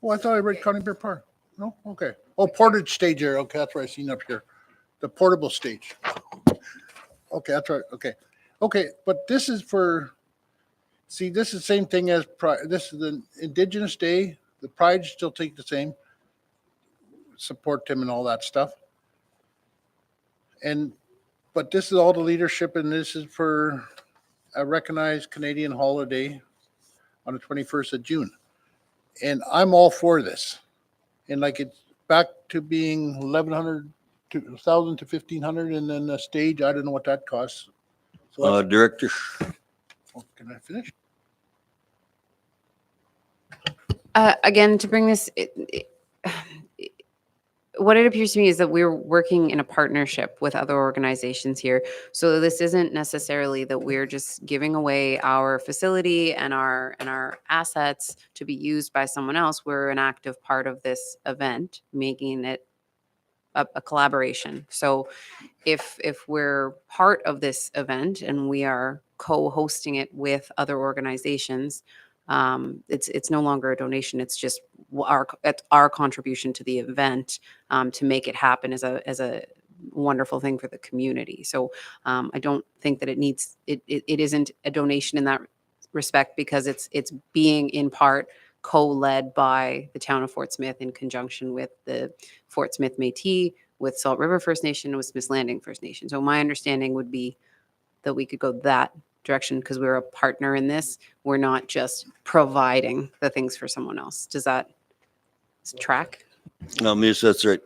Oh, I thought I read Connie Bear Park. No, okay. Oh, Portage Stage area. Okay, that's what I seen up here. The portable stage. Okay, that's right. Okay. Okay, but this is for, see, this is the same thing as this is the Indigenous Day. The Pride still take the same. Support them and all that stuff. But this is all the leadership, and this is for a recognized Canadian holiday on the 21st of June. And I'm all for this. And like it's back to being 1,100 to 1,000 to 1,500, and then the stage, I don't know what that costs. So that's, Director. can I finish? Again, to bring this, what it appears to me is that we're working in a partnership with other organizations here. So this isn't necessarily that we're just giving away our facility and our assets to be used by someone else. We're an active part of this event, making it a collaboration. So if we're part of this event and we are co-hosting it with other organizations, it's no longer a donation. It's just our contribution to the event to make it happen as a wonderful thing for the community. So I don't think that it isn't a donation in that respect, because it's being in part co-led by the town of Fort Smith in conjunction with the Fort Smith Métis, with Salt River First Nation, and with Smith Landing First Nation. So my understanding would be that we could go that direction because we're a partner in this. We're not just providing the things for someone else. Does that track? No, miss, that's right.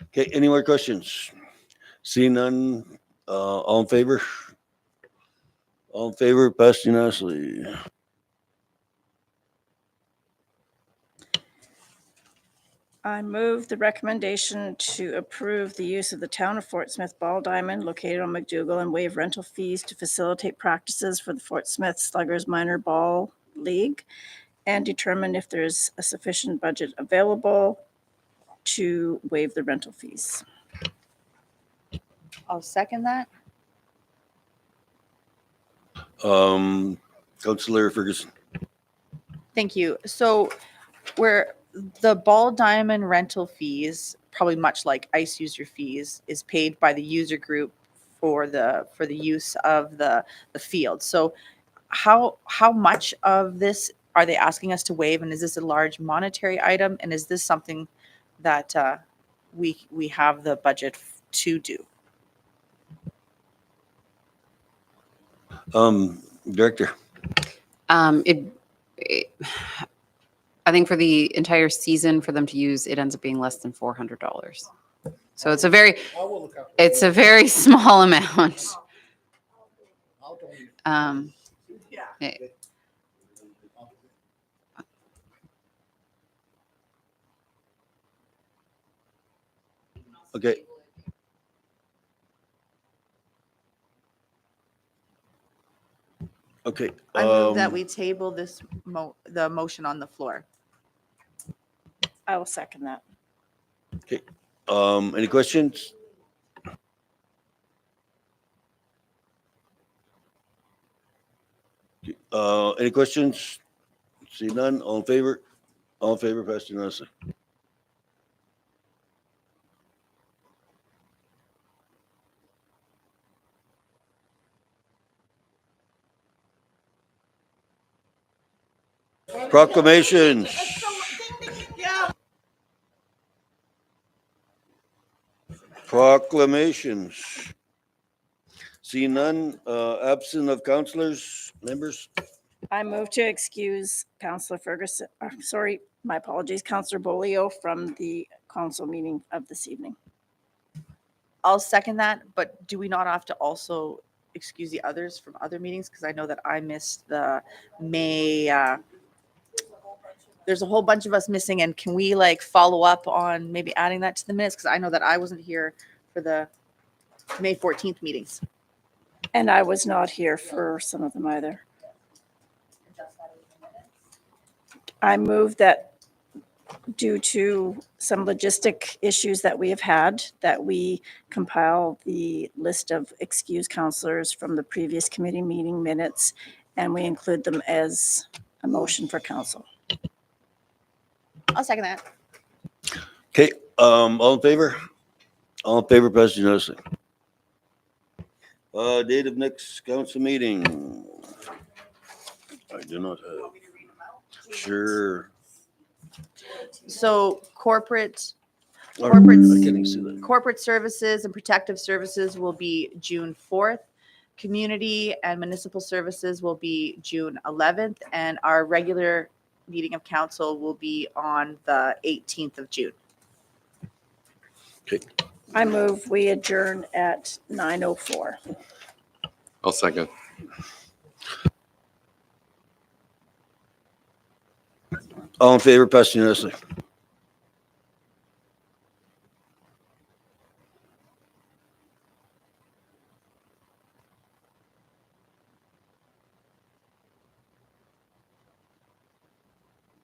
Okay, any more questions? Seeing none, all in favor? All in favor, passed unanimously. I move the recommendation to approve the use of the town of Fort Smith ball diamond located on McDougall and waive rental fees to facilitate practices for the Fort Smith Sluggers Minor Ball League, and determine if there's a sufficient budget available to waive the rental fees. I'll second that. Councillor Ferguson. Thank you. So where the ball diamond rental fees, probably much like ice user fees, is paid by the user group for the use of the field. So how much of this are they asking us to waive, and is this a large monetary item, and is this something that we have the budget to do? Director. I think for the entire season for them to use, it ends up being less than $400. So it's a very small amount. Okay. Okay. I move that we table this the motion on the floor. I will second that. Any questions? Any questions? See none, all in favor? All in favor, passed unanimously. Proclamations. Proclamations. See none, absent of councilors, members. I move to excuse Counselor Ferguson, sorry, my apologies, Counselor Bolio from the council meeting of this evening. I'll second that, but do we not have to also excuse the others from other meetings? Because I know that I missed the May, there's a whole bunch of us missing, and can we like follow up on maybe adding that to the minutes? Because I know that I wasn't here for the May 14th meetings. And I was not here for some of them either. I move that due to some logistic issues that we have had, that we compile the list of excused counselors from the previous committee meeting minutes, and we include them as a motion for council. I'll second that. Okay, all in favor? All in favor, passed unanimously. Date of next council meeting. I do not have. Sure. So corporate I can't even see that. corporate services and protective services will be June 4th. Community and municipal services will be June 11th, and our regular meeting of council will be on the 18th of June. I move we adjourn at 9:04. I'll second. All in favor, passed unanimously.